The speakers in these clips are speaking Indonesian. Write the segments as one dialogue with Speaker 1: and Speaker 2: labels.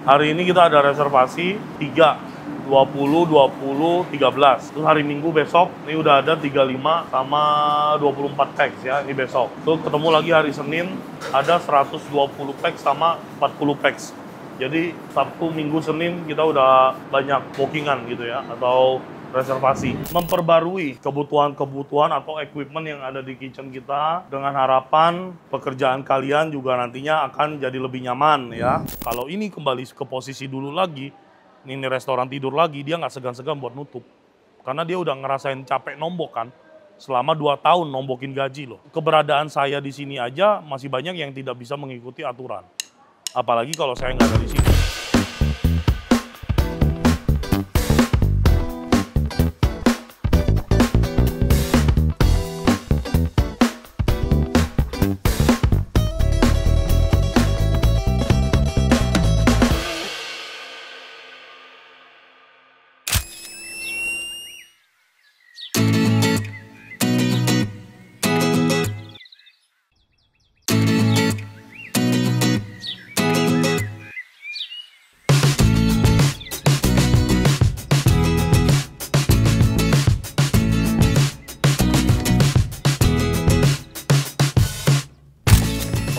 Speaker 1: Hari ini kita ada reservasi 3, 20, 20, 13. Terus hari Minggu besok, ini udah ada 35 sama 24 packs ya, ini besok. Terus ketemu lagi hari Senin, ada 120 packs sama 40 packs. Jadi Sabtu, Minggu, Senin kita udah banyak bookingan gitu ya, atau reservasi. Memperbarui kebutuhan-kebutuhan atau equipment yang ada di kitchen kita dengan harapan pekerjaan kalian juga nantinya akan jadi lebih nyaman ya. Kalau ini kembali ke posisi dulu lagi, ini restoran tidur lagi, dia nggak segan-segan buat nutup. Karena dia udah ngerasain capek nombok kan. Selama 2 tahun nombokin gaji loh. Keberadaan saya di sini aja masih banyak yang tidak bisa mengikuti aturan. Apalagi kalau saya nggak ada di sini.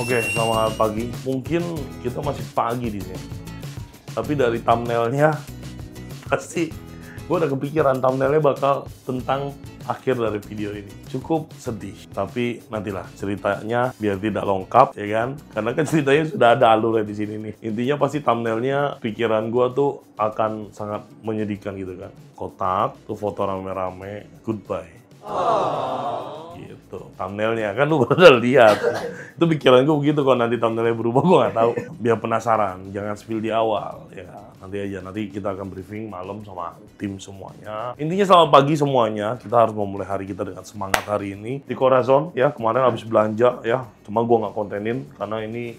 Speaker 1: Oke, selamat pagi. Mungkin kita masih pagi di sini. Tapi dari thumbnailnya, pasti gue udah kepikiran thumbnailnya bakal tentang akhir dari video ini. Cukup sedih, tapi nantilah ceritanya biar tidak lengkap, ya kan? Karena kan ceritanya sudah ada alurnya di sini nih. Intinya pasti thumbnailnya, pikiran gue tuh akan sangat menyedihkan gitu kan. Kotak, tuh foto rame-rame, goodbye. Gitu, thumbnailnya kan lu baru lihat. Itu pikiran gue begitu, kalau nanti thumbnailnya berubah gue nggak tahu. Biar penasaran, jangan spill di awal ya. Nanti kita akan briefing malam sama tim semuanya. Intinya selamat pagi semuanya. Kita harus memulai hari kita dengan semangat hari ini di Corazon ya. Kemarin habis belanja ya, cuma gue nggak kontenin karena ini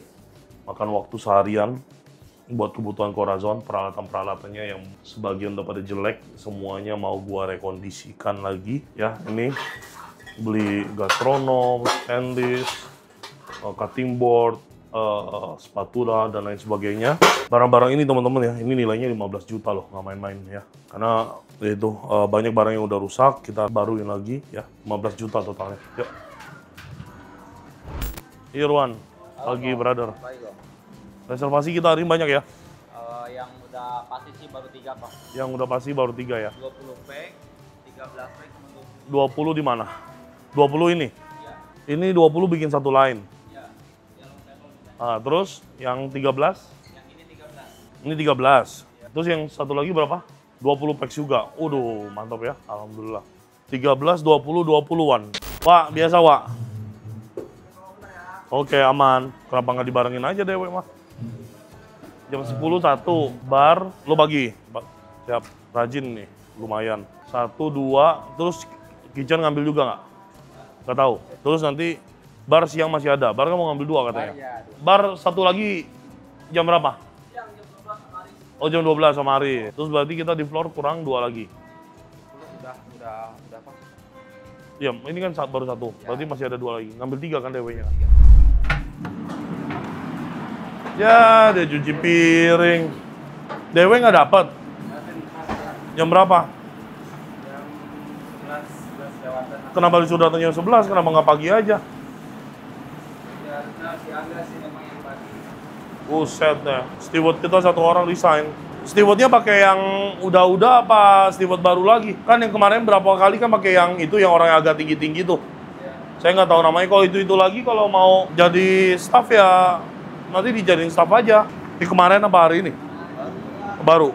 Speaker 1: makan waktu seharian buat kebutuhan Corazon. Peralatan-peralatannya yang sebagian udah pada jelek, semuanya mau gua rekondisikan lagi ya. Ini beli gastronom, stainless, cutting board, spatula dan lain sebagainya. Barang-barang ini teman-teman ya, ini nilainya 15 juta loh, nggak main-main ya. Karena itu banyak barang yang udah rusak, kita baruin lagi ya. 15 juta totalnya. Yuk. Irwan, pagi brother. Reservasi kita hari ini banyak ya?
Speaker 2: Yang udah pasti sih baru 3 Pak.
Speaker 1: Yang udah pasti baru 3 ya?
Speaker 2: 20 pack, 13 pack,
Speaker 1: 20 di mana? 20 ini?
Speaker 2: Ya.
Speaker 1: Ini 20 bikin satu line?
Speaker 2: Ya. Yang
Speaker 1: Terus yang 13?
Speaker 2: Yang ini 13.
Speaker 1: Ini 13. Ya. Terus yang satu lagi berapa? 20 pack juga. Waduh, mantap ya. Alhamdulillah. 13, 20, 20-an. Wak, biasa Wak? Oke, aman. Kenapa nggak dibarengin aja Dewe mah? Jam 10 1 bar, lo bagi. Siap, rajin nih, lumayan. 1, 2, terus kitchen ngambil juga nggak? Nggak tahu. Terus nanti bar siang masih ada. Bar kan mau ngambil 2 katanya. Bar satu lagi jam berapa?
Speaker 2: Jam 12 sama hari.
Speaker 1: Oh, jam 12 sama hari. Terus berarti kita di floor kurang 2 lagi.
Speaker 2: Udah apa?
Speaker 1: Ya, ini kan baru 1. Berarti masih ada 2 lagi. Ngambil 3 kan Dewe-nya. Ya, dia cuci piring. Dewe nggak dapat. Jam berapa?
Speaker 2: Jam 11 lewatan.
Speaker 1: Kenapa disuruh datang jam 11? Kenapa nggak pagi aja?
Speaker 2: Ya, si Angga sih memang yang pagi.
Speaker 1: Buset ya. Steward kita 1 orang resign. Stewardnya pakai yang udah apa steward baru lagi? Kan yang kemarin berapa kali kan pakai yang itu, yang orang yang agak tinggi-tinggi tuh.
Speaker 2: Ya.
Speaker 1: Saya nggak tahu namanya. Kalau itu lagi, kalau mau jadi staff ya nanti dijadiin staff aja. Di kemarin apa hari ini? Baru.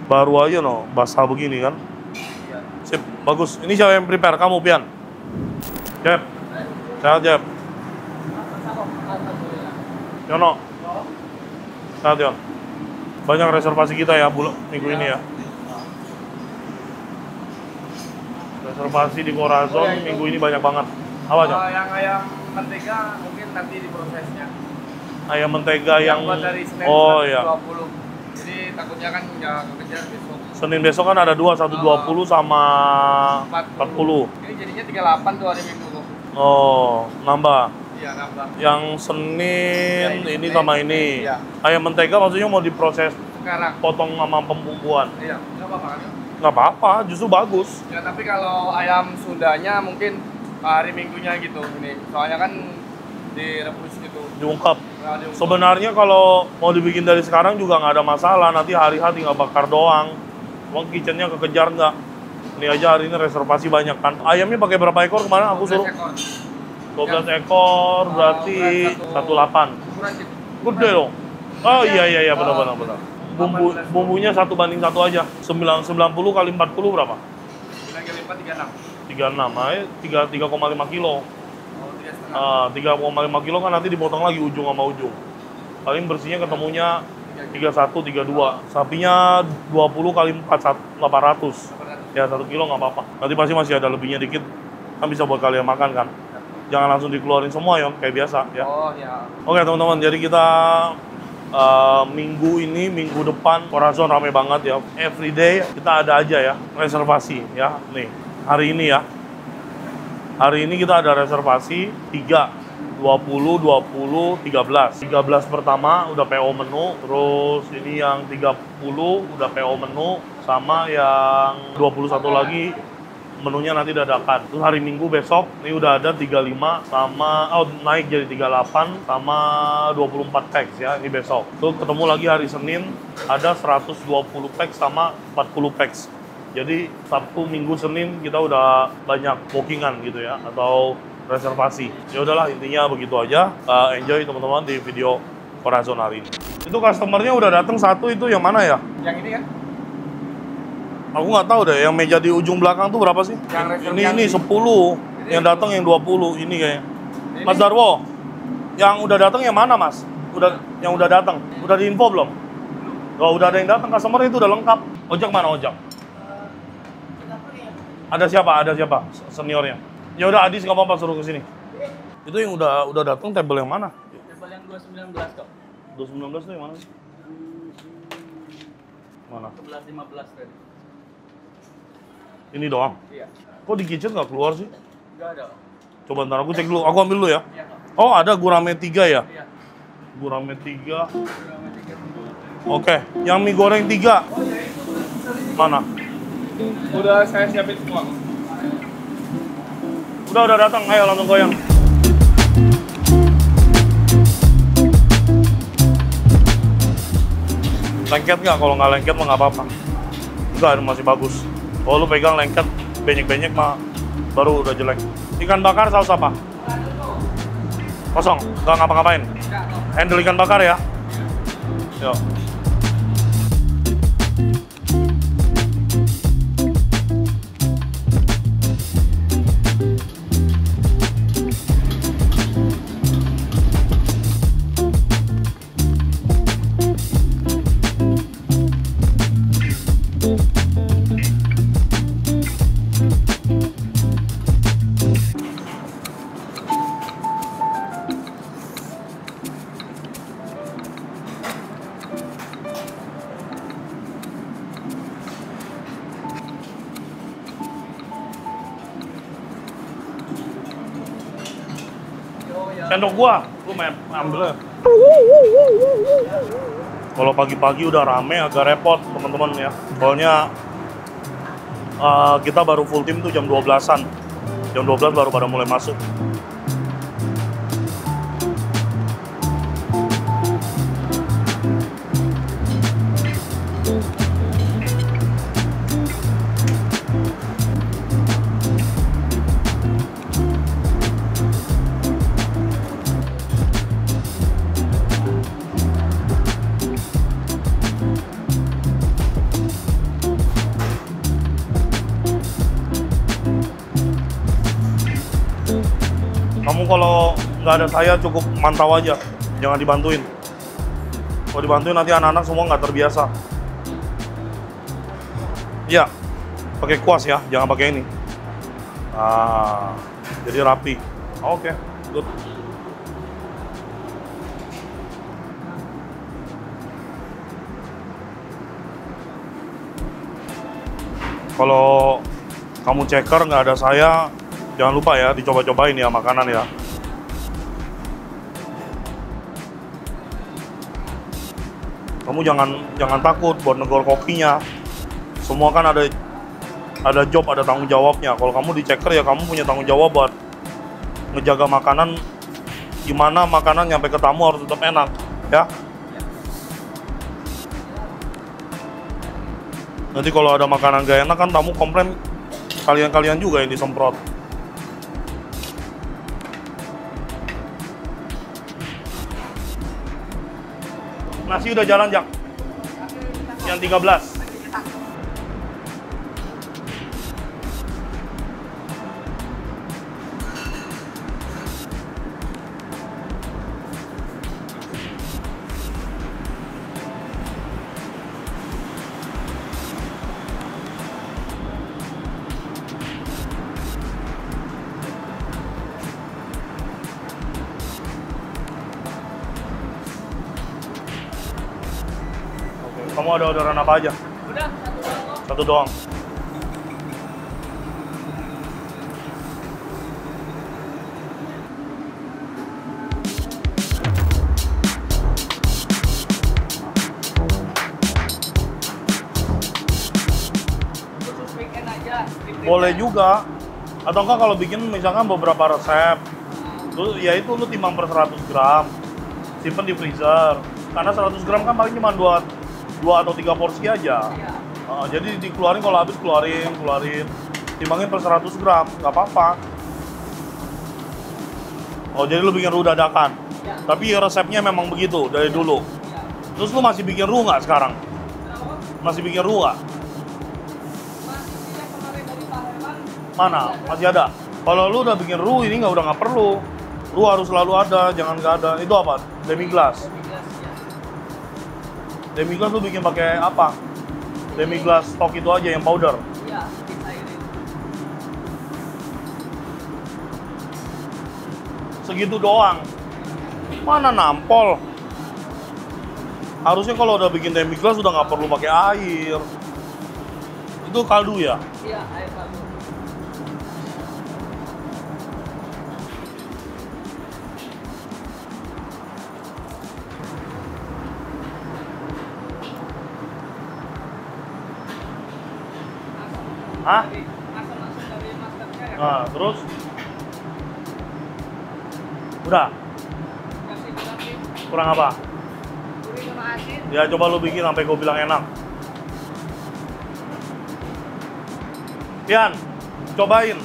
Speaker 1: Baru aja no, basah begini kan. Sip, bagus. Ini siapa yang prepare? Kamu, Pian? Jeb. Sehat, Jeb. Yono. Sehat, Yon. Banyak reservasi kita ya minggu ini ya. Reservasi di Corazon minggu ini banyak banget. Apa, Jom?
Speaker 2: Yang ayam mentega mungkin nanti di prosesnya.
Speaker 1: Ayam mentega yang
Speaker 2: buat dari Senin
Speaker 1: oh iya.
Speaker 2: 20. Jadi takutnya kan nggak kekejar besok.
Speaker 1: Senin besok kan ada 2, 120 sama 40.
Speaker 2: Ini jadinya 38 tuh hari Minggu tuh.
Speaker 1: Oh, nambah.
Speaker 2: Iya, nambah.
Speaker 1: Yang Senin
Speaker 2: Ya,
Speaker 1: ini sama ini.
Speaker 2: Iya.
Speaker 1: Ayam mentega maksudnya mau diproses
Speaker 2: sekarang.
Speaker 1: potong sama pembumbuan.
Speaker 2: Iya, nggak apa-apa kan?
Speaker 1: Nggak apa-apa, justru bagus.
Speaker 2: Ya tapi kalau ayam Sundanya mungkin hari Minggunya gitu ini. Soalnya kan direbus gitu.
Speaker 1: Diungkap.
Speaker 2: Nah, diungkep.
Speaker 1: Sebenarnya kalau mau dibikin dari sekarang juga nggak ada masalah. Nanti hari-hari tinggal bakar doang. Cuma kitchennya kekejar nggak. Ini aja hari ini reservasi banyak kan. Ayamnya pakai berapa ekor kemarin aku
Speaker 2: 12
Speaker 1: suruh?
Speaker 2: ekor.
Speaker 1: 12 ekor berarti
Speaker 2: Ukuran
Speaker 1: 18.
Speaker 2: Ukuran gitu.
Speaker 1: Gede dong. Oh iya
Speaker 2: Oh.
Speaker 1: benar. Bumbunya 1:1 aja. 90 kali 40 berapa?
Speaker 2: 9 kali 4 36.
Speaker 1: 36. Nah, 3,5 kilo.
Speaker 2: Oh, 3,5.
Speaker 1: 3,5 kilo kan nanti dipotong lagi ujung sama ujung. Paling bersihnya ketemunya 31, 32. Sapinya 20 kali 4, 800. Ya 1 kilo nggak apa-apa. Nanti pasti masih ada lebihnya dikit. Kan bisa buat kalian makan kan. Jangan langsung dikeluarin semua ya, kayak biasa ya.
Speaker 2: Oh ya.
Speaker 1: Oke teman-teman, jadi kita minggu ini, minggu depan, Corazon rame banget ya. Everyday kita ada aja ya, reservasi ya. Nih, hari ini ya. Hari ini kita ada reservasi 3, 20, 20, 13. 13 pertama udah PO menu, terus ini yang 30 udah PO menu, sama yang 21 lagi menunya nanti dadakan. Terus hari Minggu besok ini udah ada 35 sama naik jadi 38 sama 24 packs ya, ini besok. Terus ketemu lagi hari Senin ada 120 packs sama 40 packs. Jadi Sabtu, Minggu, Senin kita udah banyak bookingan gitu ya, atau reservasi. Ya udahlah, intinya begitu aja. Enjoy teman-teman di video Corazon hari ini. Itu customernya udah datang satu, itu yang mana ya?
Speaker 2: Yang ini kan?
Speaker 1: Aku nggak tahu deh, yang meja di ujung belakang tuh berapa sih? Ini 10, yang datang yang 20, ini kayaknya. Mas Darwo, yang udah datang yang mana Mas? Yang udah datang, udah diinfo belum? Oh, udah ada yang datang, customer itu udah lengkap. Ojek mana ojek? Ada siapa? Seniornya. Ya udah Adis nggak apa-apa, suruh ke sini. Itu yang udah datang table yang mana?
Speaker 2: Tebal yang 219 kok.
Speaker 1: 219 tuh yang mana sih? Mana?
Speaker 2: 11-15 tadi.
Speaker 1: Ini doang.
Speaker 2: Iya.
Speaker 1: Kok di kitchen nggak keluar sih?
Speaker 2: Enggak ada.
Speaker 1: Coba ntar aku cek dulu, aku ambil dulu ya.
Speaker 2: Iya kok.
Speaker 1: Oh ada gurame 3 ya?
Speaker 2: Iya.
Speaker 1: Gurame 3.
Speaker 2: Gurame 3.
Speaker 1: Oke, yang mie goreng 3.
Speaker 2: Oh ya itu
Speaker 1: Mana?
Speaker 2: udah saya siapin semua.
Speaker 1: Udah datang, ayo langsung goyang. Lengket nggak? Kalau nggak lengket mah nggak apa-apa. Enggak, masih bagus. Kalau lu pegang lengket, benyek-benyek mah baru udah jelek. Ikan bakar saus apa? Kosong, nggak ngapa-ngapain. Handle ikan bakar ya. Yuk. Sendok gua, lu ambil. Kalau pagi-pagi udah rame agak repot teman-teman ya. Soalnya kita baru full tim tuh jam 12-an. Jam 12 baru pada mulai masuk. Kamu kalau nggak ada saya cukup mantau aja, jangan dibantuin. Kalau dibantuin nanti anak-anak semua nggak terbiasa. Ya, pakai kuas ya, jangan pakai ini. Jadi rapi. Oke, good. Kalau kamu ceker nggak ada saya, jangan lupa ya dicoba-cobain ya makanan ya. Kamu jangan takut buat negor kokinya. Semua kan ada job, ada tanggung jawabnya. Kalau kamu di checker ya kamu punya tanggung jawab buat ngejaga makanan, gimana makanan nyampe ke tamu harus tetap enak, ya. Nanti kalau ada makanan gak enak kan tamu komplain, kalian juga yang disemprot. Nasi udah jalan, Jak. Yang 13. Kamu ada orderan apa aja?
Speaker 2: Udah,
Speaker 1: Satu doang.
Speaker 2: khusus weekend aja.
Speaker 1: Boleh juga. Atau enggak kalau bikin misalkan beberapa resep, ya itu lu timbang per 100 gram, simpen di freezer. Karena 100 gram kan paling cuma 2 atau 3 porsi aja.
Speaker 2: Iya.
Speaker 1: Jadi dikeluarin, kalau habis keluarin. Timbangin per 100 gram, nggak apa-apa. Jadi lu bikin roux dadakan.
Speaker 2: Ya.
Speaker 1: Tapi resepnya memang begitu dari dulu.
Speaker 2: Iya.
Speaker 1: Terus lu masih bikin roux nggak sekarang?
Speaker 2: Kenapa?
Speaker 1: Masih bikin roux nggak?
Speaker 2: Masih yang kemarin dari Pak Herman.
Speaker 1: Mana? Masih ada? Kalau lu udah bikin roux, ini nggak perlu. Roux harus selalu ada, jangan nggak ada. Itu apa? Demi glace. Demi glace lu bikin pakai apa? Demi glace stok itu aja yang powder.
Speaker 2: Iya, disairin.
Speaker 1: Segitu doang. Mana nampol? Harusnya kalau udah bikin demi glace udah nggak perlu pakai air. Itu kaldu ya?
Speaker 2: Iya, air kaldu.
Speaker 1: Hah?
Speaker 2: Asam langsung dari masternya ya.
Speaker 1: Nah, terus? Udah?
Speaker 2: Kasih gulai,
Speaker 1: Kurang apa?
Speaker 2: gurih sama asin.
Speaker 1: Ya coba lu bikin sampai gue bilang enak. Pian, cobain.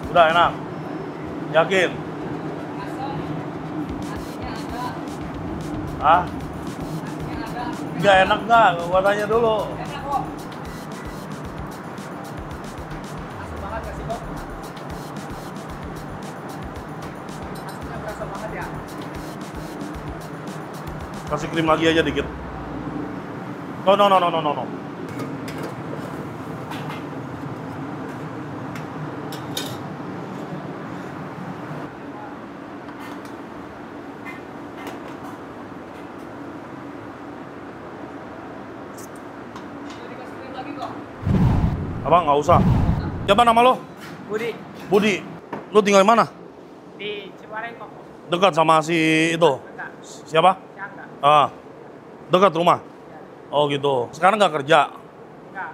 Speaker 1: Udah enak? Yakin?
Speaker 2: Asam, asinnya ada,
Speaker 1: Hah?
Speaker 2: asinnya ada.
Speaker 1: Nggak enak nggak? Gua tanya dulu.
Speaker 2: Enak kok. Asam banget kasih Bob. Asinnya berasa banget ya.
Speaker 1: Kasih krim lagi aja dikit. Oh, no.
Speaker 2: Udah dikasih krim lagi kok.
Speaker 1: Abang nggak usah. Siapa nama lo?
Speaker 2: Budi
Speaker 1: Budi. Lu tinggal di mana?
Speaker 2: di Cibarengkok.
Speaker 1: Dekat sama si itu.
Speaker 2: Enggak,
Speaker 1: Siapa?
Speaker 2: Cangga.
Speaker 1: Dekat rumah. Oh gitu. Sekarang nggak kerja.
Speaker 2: Enggak.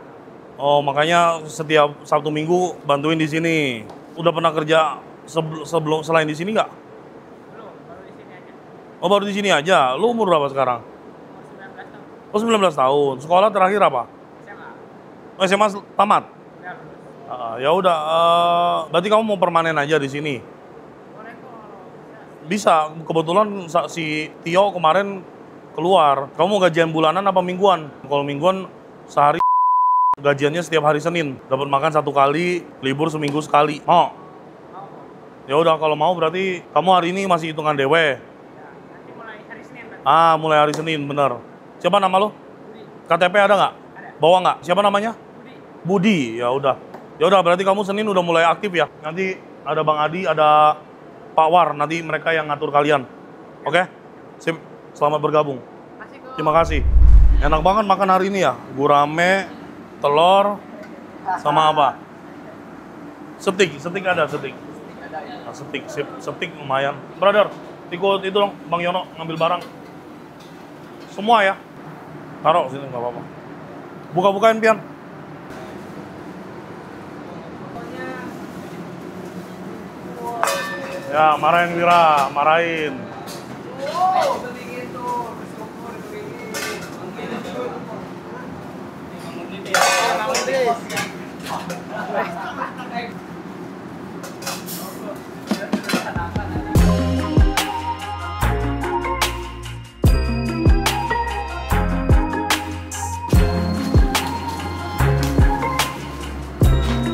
Speaker 1: Oh makanya setiap Sabtu Minggu bantuin di sini. Udah pernah kerja sebelum selain di sini nggak?
Speaker 2: Belum, baru di sini aja.
Speaker 1: Oh baru di sini aja. Lu umur berapa sekarang?
Speaker 2: Umur 19 tahun.
Speaker 1: Oh 19 tahun. Sekolah terakhir apa?
Speaker 2: SMA.
Speaker 1: Oh, SMA tamat.
Speaker 2: Ya, lulus.
Speaker 1: Ya udah. Berarti kamu mau permanen aja di sini.
Speaker 2: Boleh kok kalau
Speaker 1: Bisa. Kebetulan si Tio kemarin keluar. Kamu gajian bulanan apa mingguan? Kalau mingguan sehari gajiannya setiap hari Senin. Dapat makan 1 kali, libur seminggu sekali. Mau?
Speaker 2: mau kok.
Speaker 1: Ya udah kalau mau berarti kamu hari ini masih hitungan DW.
Speaker 2: Ya, nanti mulai hari Senin nanti.
Speaker 1: Mulai hari Senin, bener. Siapa nama lo?
Speaker 2: Budi.
Speaker 1: KTP ada nggak?
Speaker 2: Ada.
Speaker 1: Bawa nggak? Siapa namanya?
Speaker 2: Budi.
Speaker 1: Budi. Ya udah. Ya udah berarti kamu Senin udah mulai aktif ya. Nanti ada Bang Adi, ada Pak War, nanti mereka yang ngatur kalian. Oke? Sip. Selamat bergabung.
Speaker 2: Kasih kok.
Speaker 1: Terima kasih. Enak banget makan hari ini ya. Gurame, telur, sama apa? Steak ada steak. Nah, steak lumayan. Brother, ikut itu dong, Bang Yono ngambil barang. Semua ya. Taruh sini nggak apa-apa. Buka-bukain Pian. Ya, marahin Wira, marahin.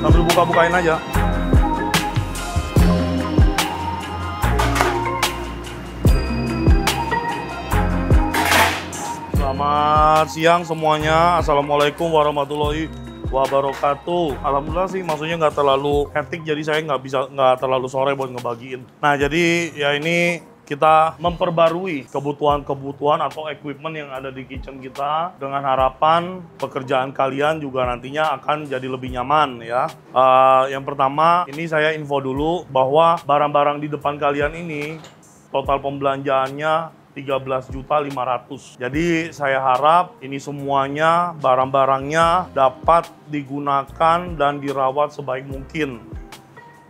Speaker 1: Sambil buka-bukain aja. Selamat siang semuanya. Assalamualaikum warahmatullahi wabarakatuh. Alhamdulillah sih, maksudnya nggak terlalu hektik, jadi saya nggak terlalu sore buat ngebagiin. Nah, jadi ya ini kita memperbarui kebutuhan atau equipment yang ada di kitchen kita dengan harapan pekerjaan kalian juga nantinya akan jadi lebih nyaman ya. Yang pertama, ini saya info dulu bahwa barang-barang di depan kalian ini total pembelanjaannya 13.500.000. Jadi saya harap ini semuanya barang-barangnya dapat digunakan dan dirawat sebaik mungkin.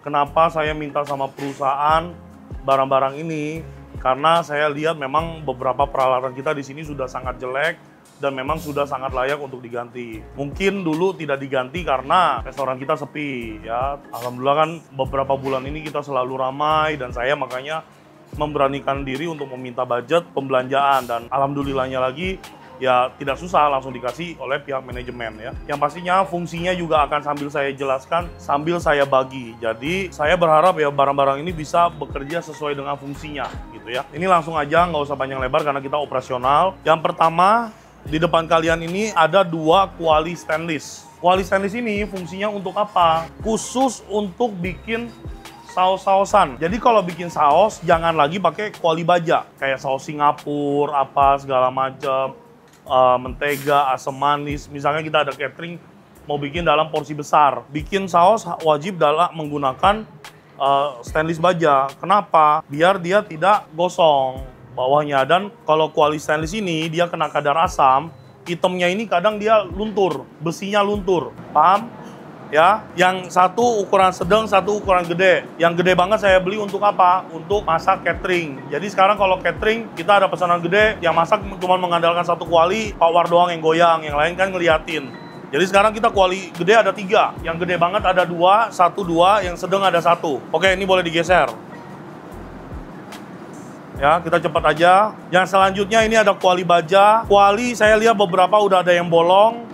Speaker 1: Kenapa saya minta sama perusahaan barang-barang ini? Karena saya lihat memang beberapa peralatan kita di sini sudah sangat jelek dan memang sudah sangat layak untuk diganti. Mungkin dulu tidak diganti karena restoran kita sepi ya. Alhamdulillah kan beberapa bulan ini kita selalu ramai dan saya makanya memberanikan diri untuk meminta budget pembelanjaan, dan alhamdulillahnya lagi ya tidak susah, langsung dikasih oleh pihak manajemen ya. Yang pastinya fungsinya juga akan sambil saya jelaskan, sambil saya bagi. Jadi saya berharap ya barang-barang ini bisa bekerja sesuai dengan fungsinya gitu ya. Ini langsung aja, nggak usah panjang lebar karena kita operasional. Yang pertama, di depan kalian ini ada 2 kuali stainless. Kuali stainless ini fungsinya untuk apa? Khusus untuk bikin saus-sausan. Jadi kalau bikin saus jangan lagi pakai kuali baja kayak saus Singapura apa segala macam, mentega, asam manis. Misalnya kita ada catering mau bikin dalam porsi besar, bikin saus wajib menggunakan stainless baja. Kenapa? Biar dia tidak gosong bawahnya, dan kalau kuali stainless ini dia kena kadar asam, hitamnya ini kadang dia luntur, besinya luntur. Paham? Ya, yang satu ukuran sedang, satu ukuran gede. Yang gede banget saya beli untuk apa? Untuk masak catering. Jadi sekarang kalau catering kita ada pesanan gede, yang masak cuma mengandalkan satu kuali, power doang yang goyang, yang lain kan ngeliatin. Jadi sekarang kita kuali gede ada 3, yang gede banget ada 2, 1, 2, yang sedang ada 1. Oke, ini boleh digeser. Ya, kita cepat aja. Yang selanjutnya ini ada kuali baja. Kuali saya lihat beberapa udah ada yang bolong,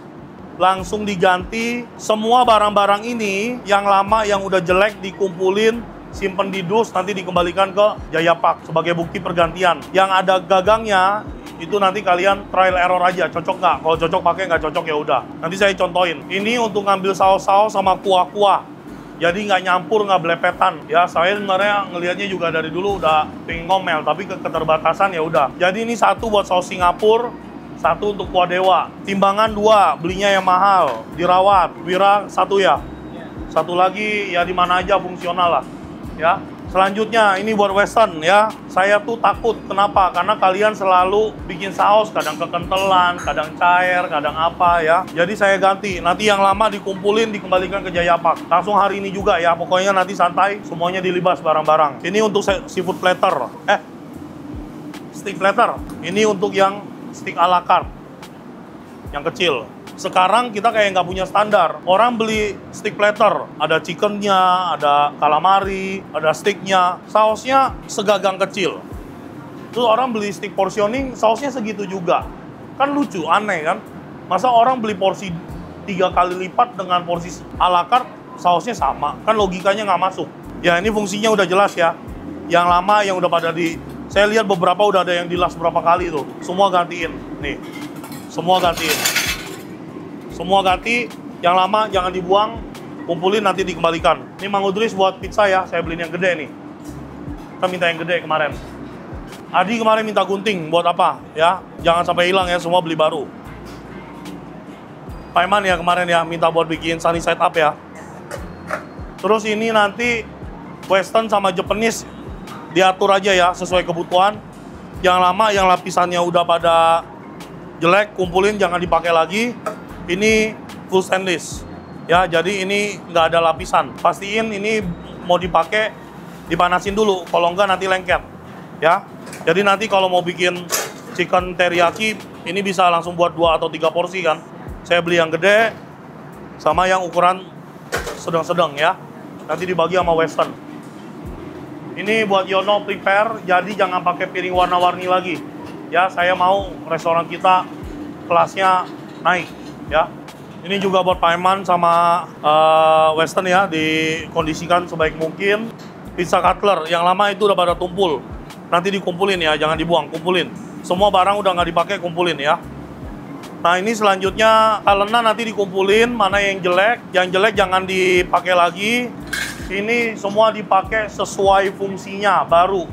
Speaker 1: langsung diganti. Semua barang-barang ini yang lama, yang udah jelek dikumpulin, simpen di dus, nanti dikembalikan ke Jaya Pak sebagai bukti pergantian. Yang ada gagangnya itu nanti kalian trial error aja, cocok nggak? Kalau cocok pakai, nggak cocok ya udah. Nanti saya contohin. Ini untuk ngambil saus-saus sama kuah-kuah, jadi nggak nyampur, nggak belepetan. Ya, saya sebenarnya ngelihatnya juga dari dulu udah pengen ngomel, tapi keterbatasan ya udah. Jadi ini 1 buat saus Singapura, 1 untuk kuah dewa. Timbangan 2, belinya yang mahal, dirawat. Wira 1 ya. 1 lagi ya di mana aja fungsional lah. Ya. Selanjutnya ini buat western ya. Saya tuh takut, kenapa? Karena kalian selalu bikin saus, kadang kekentelan, kadang cair, kadang apa ya. Jadi saya ganti. Nanti yang lama dikumpulin, dikembalikan ke Jaya Pak. Langsung hari ini juga ya. Pokoknya nanti santai, semuanya dilibas barang-barang. Ini untuk seafood platter. Steak platter. Ini untuk yang steak a la carte yang kecil. Sekarang kita kayak nggak punya standar. Orang beli steak platter, ada chickennya, ada calamari, ada steaknya, sausnya segagang kecil. Terus orang beli steak portioning, sausnya segitu juga. Kan lucu, aneh kan? Masa orang beli porsi 3 kali lipat dengan porsi a la carte, sausnya sama? Kan logikanya nggak masuk. Ya, ini fungsinya udah jelas ya. Yang lama, yang udah pada saya lihat beberapa udah ada yang dilas berapa kali tuh. Semua gantiin. Nih. Semua gantiin. Semua ganti. Yang lama jangan dibuang. Kumpulin nanti dikembalikan. Ini Mang Udris buat pizza ya. Saya beliin yang gede nih. Kita minta yang gede kemarin. Adi kemarin minta gunting buat apa? Ya. Jangan sampai hilang ya. Semua beli baru. Pak Iman ya kemarin ya, minta buat bikin sunny side up ya. Terus ini nanti Western sama Japanese diatur aja ya, sesuai kebutuhan. Yang lama, yang lapisannya udah pada jelek, kumpulin, jangan dipakai lagi. Ini full stainless. Ya, jadi ini nggak ada lapisan. Pastiin ini mau dipakai, dipanasin dulu. Kalau nggak nanti lengket. Ya, jadi nanti kalau mau bikin chicken teriyaki, ini bisa langsung buat 2 atau 3 porsi kan. Saya beli yang gede, sama yang ukuran sedang-sedang ya. Nanti dibagi sama Western. Ini buat Yono prepare, jadi jangan pakai piring warna-warni lagi. Ya, saya mau restoran kita kelasnya naik ya. Ini juga buat Pak Iman sama Western ya, dikondisikan sebaik mungkin. Pizza cutler, yang lama itu udah pada tumpul. Nanti dikumpulin ya, jangan dibuang, kumpulin. Semua barang udah nggak dipakai, kumpulin ya. Nah ini selanjutnya kalena nanti dikumpulin, mana yang jelek jangan dipakai lagi. Ini semua dipakai sesuai fungsinya, baru.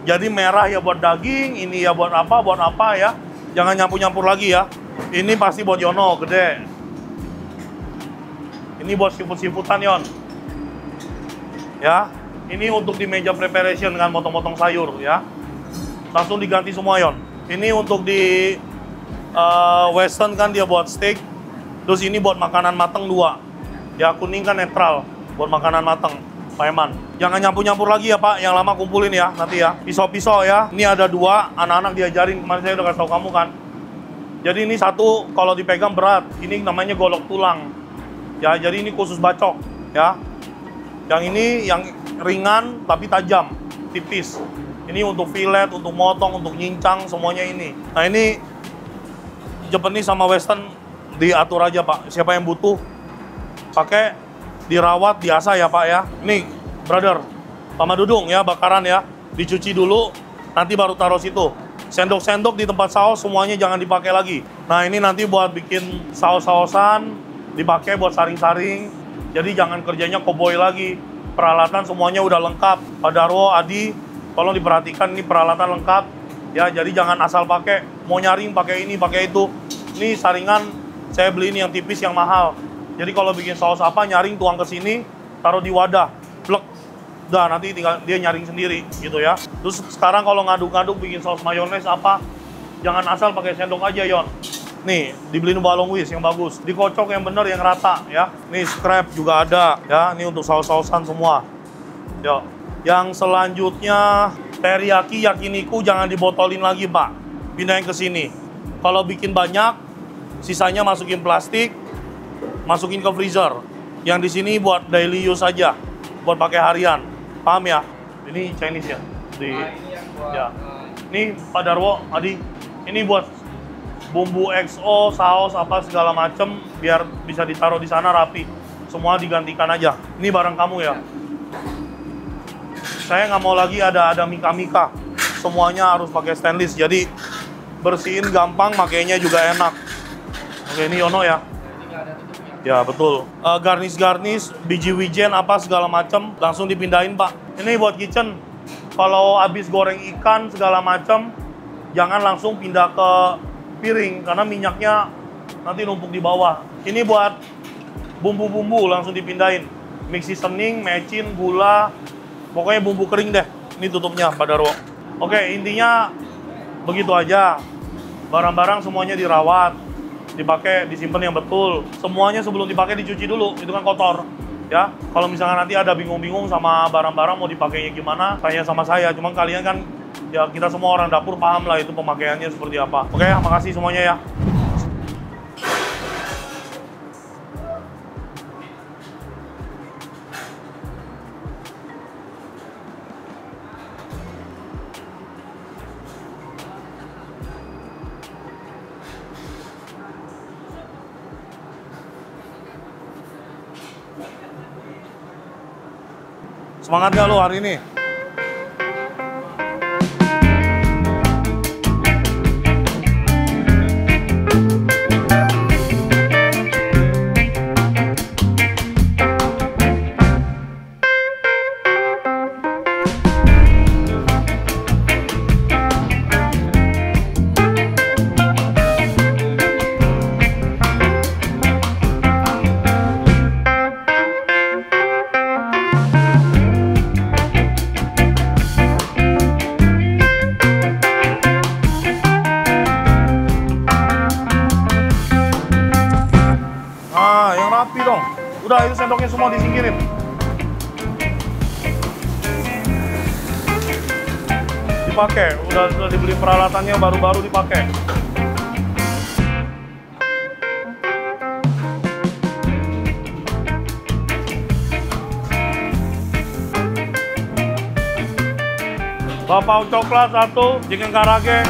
Speaker 1: Jadi merah ya buat daging, ini ya buat apa ya. Jangan nyampur-nyampur lagi ya. Ini pasti buat Yono, gede. Ini buat seafood-seafoodan, Yon. Ya, ini untuk di meja preparation dengan motong-motong sayur ya. Langsung diganti semua, Yon. Ini untuk di Western kan dia buat steak. Terus ini buat makanan mateng 2. Ya, kuning kan netral buat makanan mateng, Pak Eman. Jangan nyampur-nyampur lagi ya, Pak. Yang lama kumpulin ya, nanti ya. Pisau-pisau ya. Ini ada 2, anak-anak diajarin. Kemarin saya udah kasih tahu kamu kan. Jadi ini satu, kalau dipegang berat. Ini namanya golok tulang. Ya, jadi ini khusus bacok ya. Yang ini yang ringan tapi tajam, tipis. Ini untuk fillet, untuk motong, untuk nyincang, semuanya ini. Nah ini Japanese sama Western diatur aja Pak. Siapa yang butuh pakai, dirawat, diasah ya Pak ya. Ini brother, sama dudung ya, bakaran ya. Dicuci dulu, nanti baru taruh situ. Sendok-sendok di tempat saus semuanya jangan dipakai lagi. Nah ini nanti buat bikin saus-sausan, dipakai buat saring-saring. Jadi jangan kerjanya koboi lagi. Peralatan semuanya udah lengkap. Pak Darwo, Adi, tolong diperhatikan ini peralatan lengkap. Ya, jadi jangan asal pakai. Mau nyaring pakai ini, pakai itu. Ini saringan saya beli ini yang tipis, yang mahal. Jadi kalau bikin saus apa, nyaring tuang ke sini, taruh di wadah, blek. Udah, nanti tinggal dia nyaring sendiri gitu ya. Terus sekarang kalau ngaduk-ngaduk bikin saus mayones apa, jangan asal pakai sendok aja, Yon. Nih, dibeliin balong wis yang bagus. Dikocok yang bener, yang rata ya. Nih, scrap juga ada ya. Ini untuk saus-sausan semua. Yo. Yang selanjutnya, teriyaki yakiniku jangan dibotolin lagi, Pak. Pindahin ke sini. Kalau bikin banyak, sisanya masukin plastik, masukin ke freezer. Yang di sini buat daily use aja, buat pakai harian. Paham ya? Ini Chinese ya. Ini yang buat, ya. Ini Pak Darwo, Adi. Ini buat bumbu XO, saus apa segala macem, biar bisa ditaruh di sana rapi. Semua digantikan aja. Ini barang kamu ya. Saya nggak mau lagi ada mika-mika. Semuanya harus pakai stainless. Jadi bersihin gampang, makainya juga enak. Oke, ini Yono ya. Ya betul. Garnish, biji wijen apa segala macem, langsung dipindahin Pak. Ini buat kitchen. Kalau habis goreng ikan segala macem, jangan langsung pindah ke piring karena minyaknya nanti numpuk di bawah. Ini buat bumbu-bumbu langsung dipindahin. Mix seasoning, mecin, gula, pokoknya bumbu kering deh. Ini tutupnya Pak Darwo. Oke, intinya begitu aja. Barang-barang semuanya dirawat, dipakai, disimpan yang betul. Semuanya sebelum dipakai dicuci dulu, itu kan kotor. Ya, kalau misalnya nanti ada bingung-bingung sama barang-barang mau dipakainya gimana, tanya sama saya. Cuma kalian kan ya kita semua orang dapur paham lah itu pemakaiannya seperti apa. Oke, makasih semuanya ya. Semangat gak lo hari ini? rapi dong. Udah, itu sendoknya semua disingkirin. Dipakai, udah dibeli peralatannya baru-baru dipakai. Bapau coklat 1, chicken karage.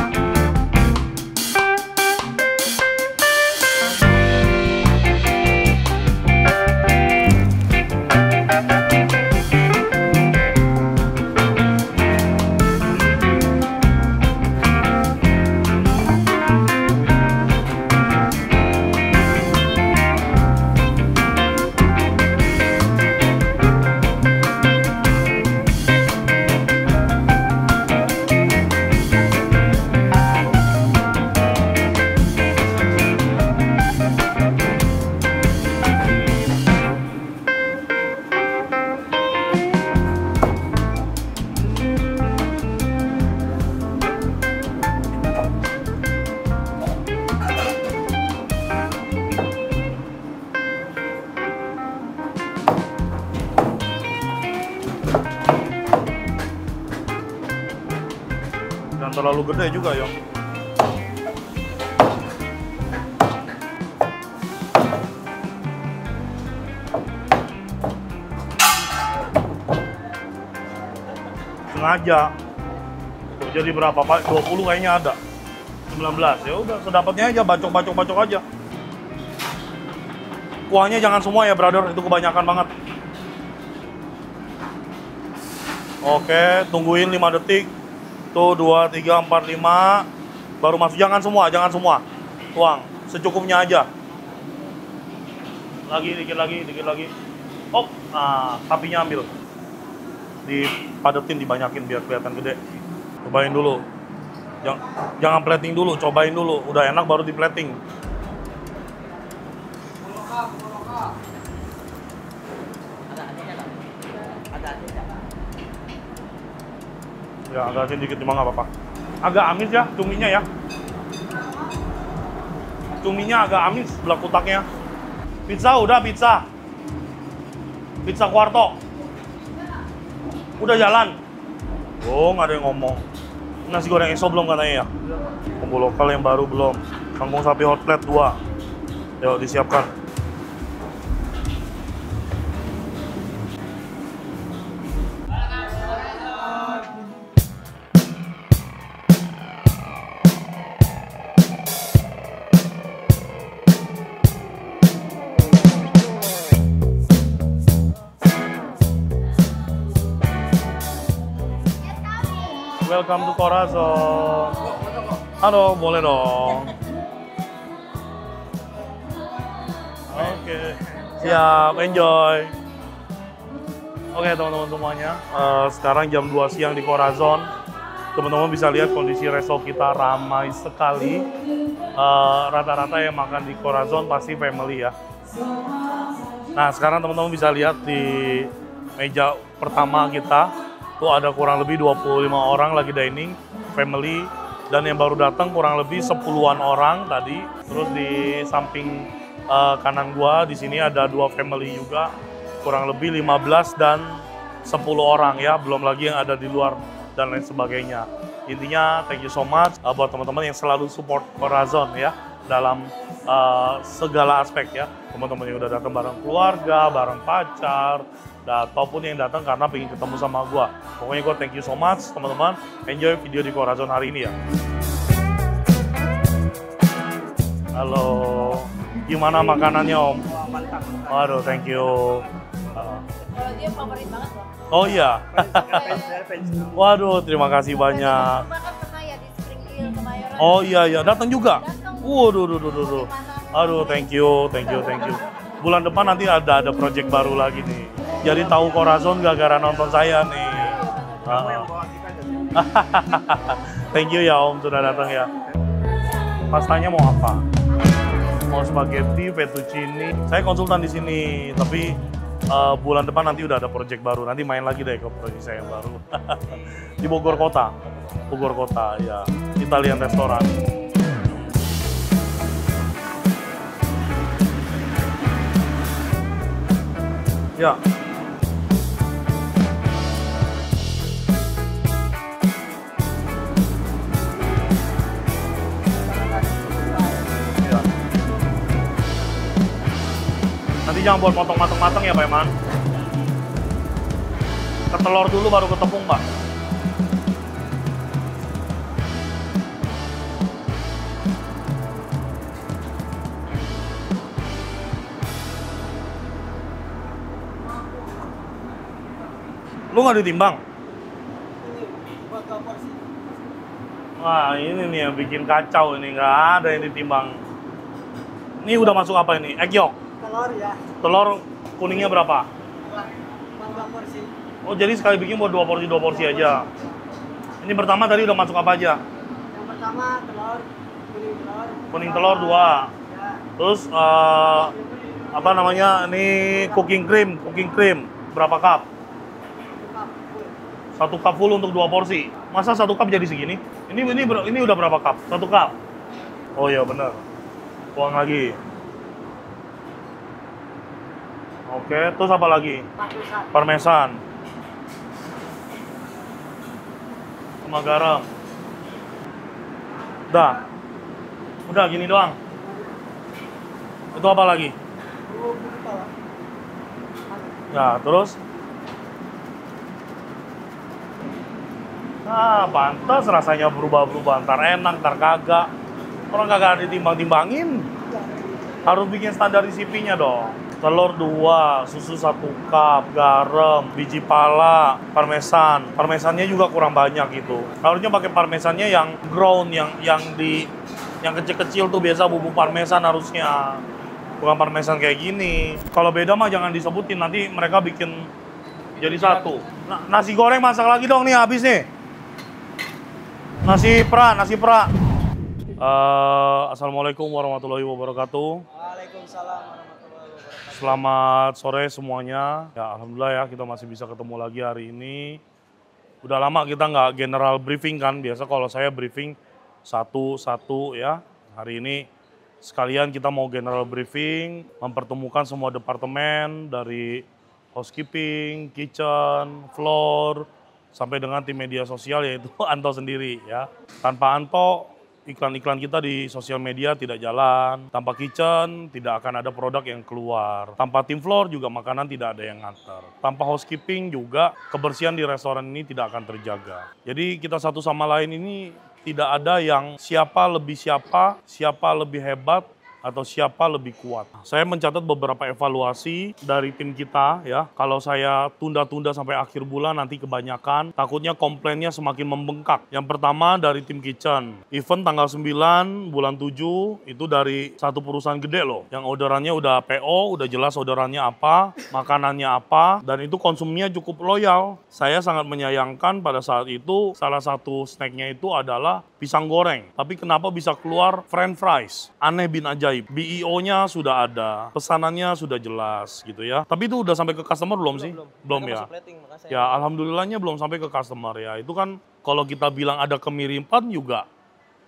Speaker 1: Jangan terlalu gede juga, Yong. Sengaja. Tuh, jadi berapa, Pak? 20 kayaknya ada. 19. Ya udah, sedapatnya aja, bacok aja. Kuahnya jangan semua ya, brother. Itu kebanyakan banget. Oke, tungguin 5 detik. Tuh, 2, 3, 4, 5. Baru masuk. Jangan semua. Tuang. Secukupnya aja. Dikit lagi. Oh, nah, sapinya ambil. Dipadetin, dibanyakin biar kelihatan gede. Cobain dulu. Jangan plating dulu, cobain dulu. Udah enak baru di plating. Ya, agak asin dikit cuma nggak apa-apa. Agak amis ya, cuminya ya. Cuminya agak amis, belah kutaknya. Pizza udah, pizza. Pizza Quarto. Udah jalan. Oh, nggak ada yang ngomong. Nasi goreng ESO belum katanya ya? Bumbu lokal yang baru belum. Kangkung sapi hot plate 2. Yuk, disiapkan. Welcome to Corazon. Halo, boleh dong. Oke, siap, enjoy. Oke, teman-teman semuanya, sekarang jam 2 siang di Corazon. Teman-teman bisa lihat kondisi resto kita ramai sekali. Rata-rata yang makan di Corazon pasti family ya. Nah, sekarang teman-teman bisa lihat di meja pertama kita. Tuh ada kurang lebih 25 orang lagi dining, family, dan yang baru datang kurang lebih 10-an orang tadi. Terus di samping kanan gua di sini ada 2 family juga, kurang lebih 15 dan 10 orang ya, belum lagi yang ada di luar dan lain sebagainya. Intinya thank you so much buat teman-teman yang selalu support Corazon ya dalam segala aspek ya. Teman-teman yang udah datang bareng keluarga, bareng pacar, ataupun yang datang karena pengen ketemu sama gua. Pokoknya gua thank you so much teman-teman. Enjoy video di Corazon hari ini ya. Halo, gimana makanannya Om?
Speaker 3: Mantap.
Speaker 1: Waduh, thank you.
Speaker 3: Kalau dia favorit banget loh.
Speaker 1: Oh iya. Waduh, terima kasih banyak.
Speaker 3: Kan pernah ya di Spring Hill Kemayoran.
Speaker 1: Oh iya, datang juga.
Speaker 3: Datang.
Speaker 1: Waduh. Aduh, thank you. Bulan depan nanti ada project baru lagi nih. Jadi tahu Corazon gara-gara nonton saya nih.
Speaker 3: Kamu yang bawa kita jadi.
Speaker 1: Thank you ya Om sudah datang ya. Pastanya mau apa? Mau spaghetti, fettuccine. Saya konsultan di sini, tapi bulan depan nanti udah ada project baru. Nanti main lagi deh ke project saya yang baru. Di Bogor Kota ya. Italian restoran. Ya. Ya. Nanti jangan buat potong matang-matang ya Pak Iman. Ke telur dulu baru ke tepung Pak. Lu nggak ditimbang? Wah ini nih yang bikin kacau ini, nggak ada yang ditimbang. Ini udah masuk apa ini? Egg yolk?
Speaker 4: Telur ya,
Speaker 1: Telur kuningnya berapa?
Speaker 4: 2 porsi.
Speaker 1: Oh jadi sekali bikin buat 2 porsi aja. Ini pertama tadi udah masuk apa aja?
Speaker 4: Yang pertama telur,
Speaker 1: Kuning telur 2.
Speaker 4: Ya,
Speaker 1: Terus apa namanya? Ini cooking cream berapa cup? 1 cup full untuk 2 porsi. Masa 1 cup jadi segini? Ini udah berapa cup? 1 cup. Oh iya bener. Tuang lagi. Oke, terus apa lagi? Parmesan. Sama garam. Udah gini doang. Itu apa lagi? Ya, terus? Ah, pantas rasanya berubah-berubah. Ntar enak, ntar kagak. Orang kagak ditimbang-timbangin. Harus bikin standar resipinya dong. Telur 2, susu 1 cup, garam, biji pala, parmesan. Parmesannya juga kurang banyak gitu. Harusnya pakai parmesannya yang ground, yang kecil-kecil tuh biasa bumbu parmesan harusnya. Bukan parmesan kayak gini. Kalau beda mah jangan disebutin, nanti mereka bikin jadi satu. Nah, nasi goreng masak lagi dong nih, habis nih. Nasi pra. Assalamualaikum warahmatullahi wabarakatuh.
Speaker 4: Waalaikumsalam warahmatullahi wabarakatuh.
Speaker 1: Selamat sore semuanya. Ya, alhamdulillah ya kita masih bisa ketemu lagi hari ini. Udah lama kita nggak general briefing kan. Biasa kalau saya briefing satu-satu ya. Hari ini sekalian kita mau general briefing, mempertemukan semua departemen dari housekeeping, kitchen, floor, sampai dengan tim media sosial yaitu Anto sendiri ya. Tanpa Anto, iklan-iklan kita di sosial media tidak jalan. Tanpa kitchen, tidak akan ada produk yang keluar. Tanpa tim floor juga makanan tidak ada yang nganter. Tanpa housekeeping juga kebersihan di restoran ini tidak akan terjaga. Jadi kita satu sama lain ini tidak ada yang siapa lebih hebat, atau siapa lebih kuat. Saya mencatat beberapa evaluasi dari tim kita ya. Kalau saya tunda-tunda sampai akhir bulan nanti kebanyakan, takutnya komplainnya semakin membengkak. Yang pertama dari tim kitchen. Event tanggal 9 bulan 7 itu dari satu perusahaan gede loh. Yang orderannya udah PO, udah jelas orderannya apa, makanannya apa, dan itu konsumnya cukup loyal. Saya sangat menyayangkan pada saat itu salah satu snacknya itu adalah pisang goreng. Tapi kenapa bisa keluar french fries? Aneh bin ajaib. BEO-nya sudah ada, pesanannya sudah jelas gitu ya. Tapi itu udah sampai ke customer belum sih? Belum ya. Ya alhamdulillahnya belum sampai ke customer ya. Itu kan kalau kita bilang ada kemiripan juga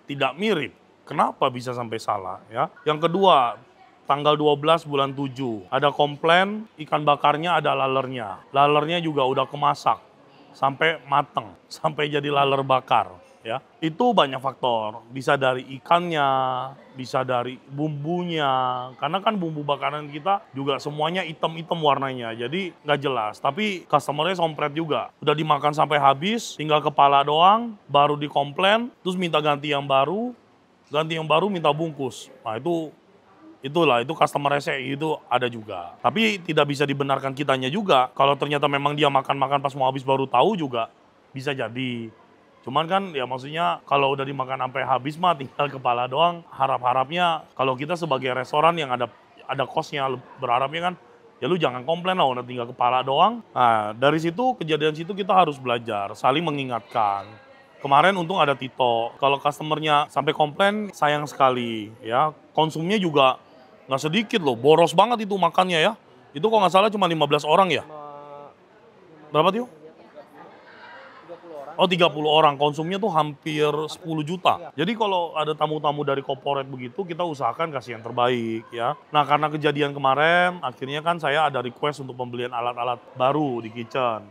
Speaker 1: tidak mirip. Kenapa bisa sampai salah ya? Yang kedua, tanggal 12 bulan 7 ada komplain ikan bakarnya ada lalernya. Lalernya juga udah kemasak sampai mateng, sampai jadi laler bakar. Ya, itu banyak faktor. Bisa dari ikannya, bisa dari bumbunya. Karena kan bumbu bakaran kita juga semuanya hitam-hitam warnanya. Jadi nggak jelas. Tapi customer-nya sompret juga. Udah dimakan sampai habis, tinggal kepala doang, baru dikomplain, terus minta ganti yang baru minta bungkus. Nah itu customer rese itu ada juga. Tapi tidak bisa dibenarkan kitanya juga. Kalau ternyata memang dia makan-makan pas mau habis baru tahu juga bisa jadi. Cuman kan ya maksudnya kalau udah dimakan sampai habis mah tinggal kepala doang. Harap-harapnya kalau kita sebagai restoran yang ada cost-nya berharapnya kan ya lu jangan komplain lah udah tinggal kepala doang. Nah dari situ kejadian situ kita harus belajar saling mengingatkan. Kemarin untung ada Tito. Kalau customernya sampai komplain sayang sekali ya. Konsumnya juga nggak sedikit loh. Boros banget itu makannya ya. Itu kok nggak salah cuma 15 orang ya. Berapa Tio?
Speaker 4: 20 orang.
Speaker 1: Oh 30 orang, konsumnya tuh hampir 10 juta. Jadi kalau ada tamu-tamu dari corporate begitu, kita usahakan kasih yang terbaik ya. Nah karena kejadian kemarin, akhirnya kan saya ada request untuk pembelian alat-alat baru di kitchen.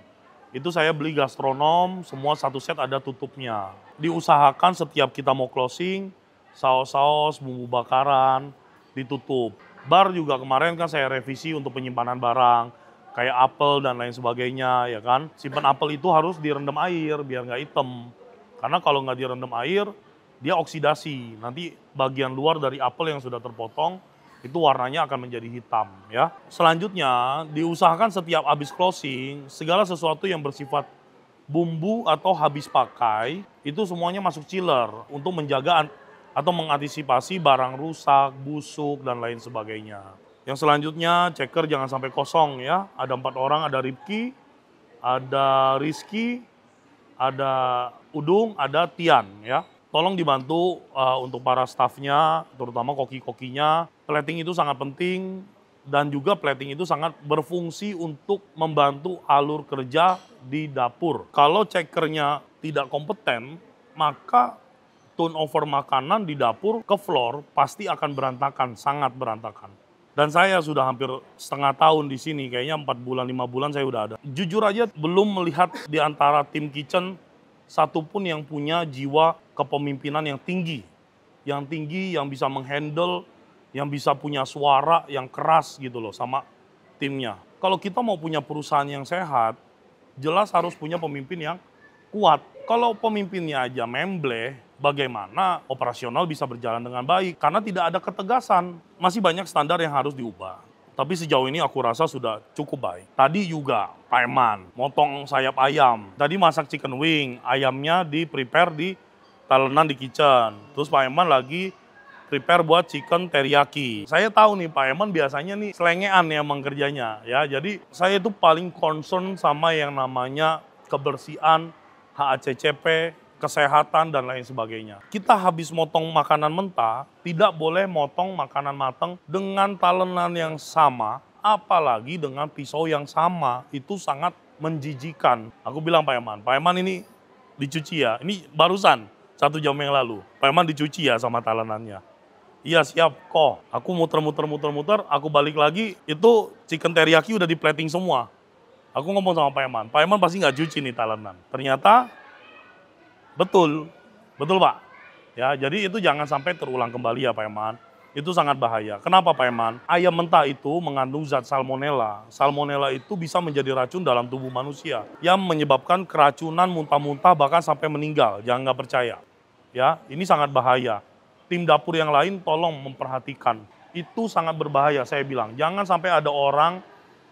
Speaker 1: Itu saya beli gastronom, semua satu set ada tutupnya. Diusahakan setiap kita mau closing, saus-saus, bumbu bakaran, ditutup. Bar juga kemarin kan saya revisi untuk penyimpanan barang. Kayak apel dan lain sebagainya, ya kan. Simpan apel itu harus direndam air biar nggak hitam. Karena kalau nggak direndam air, dia oksidasi. Nanti bagian luar dari apel yang sudah terpotong, itu warnanya akan menjadi hitam, ya. Selanjutnya, diusahakan setiap habis closing, segala sesuatu yang bersifat bumbu atau habis pakai, itu semuanya masuk chiller untuk menjaga atau mengantisipasi barang rusak, busuk, dan lain sebagainya. Yang selanjutnya, ceker jangan sampai kosong ya. Ada 4 orang, ada Ripki, ada Rizky, ada Udung, ada Tian ya. Tolong dibantu untuk para stafnya, terutama koki-kokinya. Plating itu sangat penting dan juga plating itu sangat berfungsi untuk membantu alur kerja di dapur. Kalau cekernya tidak kompeten, maka turnover makanan di dapur ke floor pasti akan berantakan, sangat berantakan. Dan saya sudah hampir setengah tahun di sini, kayaknya 4 bulan, 5 bulan saya udah ada. Jujur aja belum melihat di antara tim kitchen satupun yang punya jiwa kepemimpinan yang tinggi. Yang tinggi, yang bisa menghandle, yang bisa punya suara yang keras gitu loh sama timnya. Kalau kita mau punya perusahaan yang sehat, jelas harus punya pemimpin yang kuat. Kalau pemimpinnya aja membleh, bagaimana operasional bisa berjalan dengan baik? Karena tidak ada ketegasan. Masih banyak standar yang harus diubah. Tapi sejauh ini aku rasa sudah cukup baik. Tadi juga Pak Eman, motong sayap ayam. Tadi masak chicken wing, ayamnya di-prepare di talenan di kitchen. Terus Pak Eman lagi prepare buat chicken teriyaki. Saya tahu nih Pak Eman biasanya nih selengean ya emang kerjanya. Ya, jadi saya itu paling concern sama yang namanya kebersihan, HACCP, kesehatan, dan lain sebagainya. Kita habis motong makanan mentah, tidak boleh motong makanan matang dengan talenan yang sama, apalagi dengan pisau yang sama. Itu sangat menjijikan. Aku bilang Pak Eman ini dicuci ya. Ini barusan, 1 jam yang lalu. Pak Eman dicuci ya sama talenannya. Iya siap kok. Aku muter, aku balik lagi, itu chicken teriyaki udah di plating semua. Aku ngomong sama Pak Eman pasti nggak cuci nih talenan. Ternyata betul Pak. Ya, jadi itu jangan sampai terulang kembali ya Pak Eman. Itu sangat bahaya. Kenapa Pak Eman? Ayam mentah itu mengandung zat salmonella. Salmonella itu bisa menjadi racun dalam tubuh manusia yang menyebabkan keracunan muntah-muntah bahkan sampai meninggal. Jangan nggak percaya. Ya, ini sangat bahaya. Tim dapur yang lain tolong memperhatikan. Itu sangat berbahaya saya bilang. Jangan sampai ada orang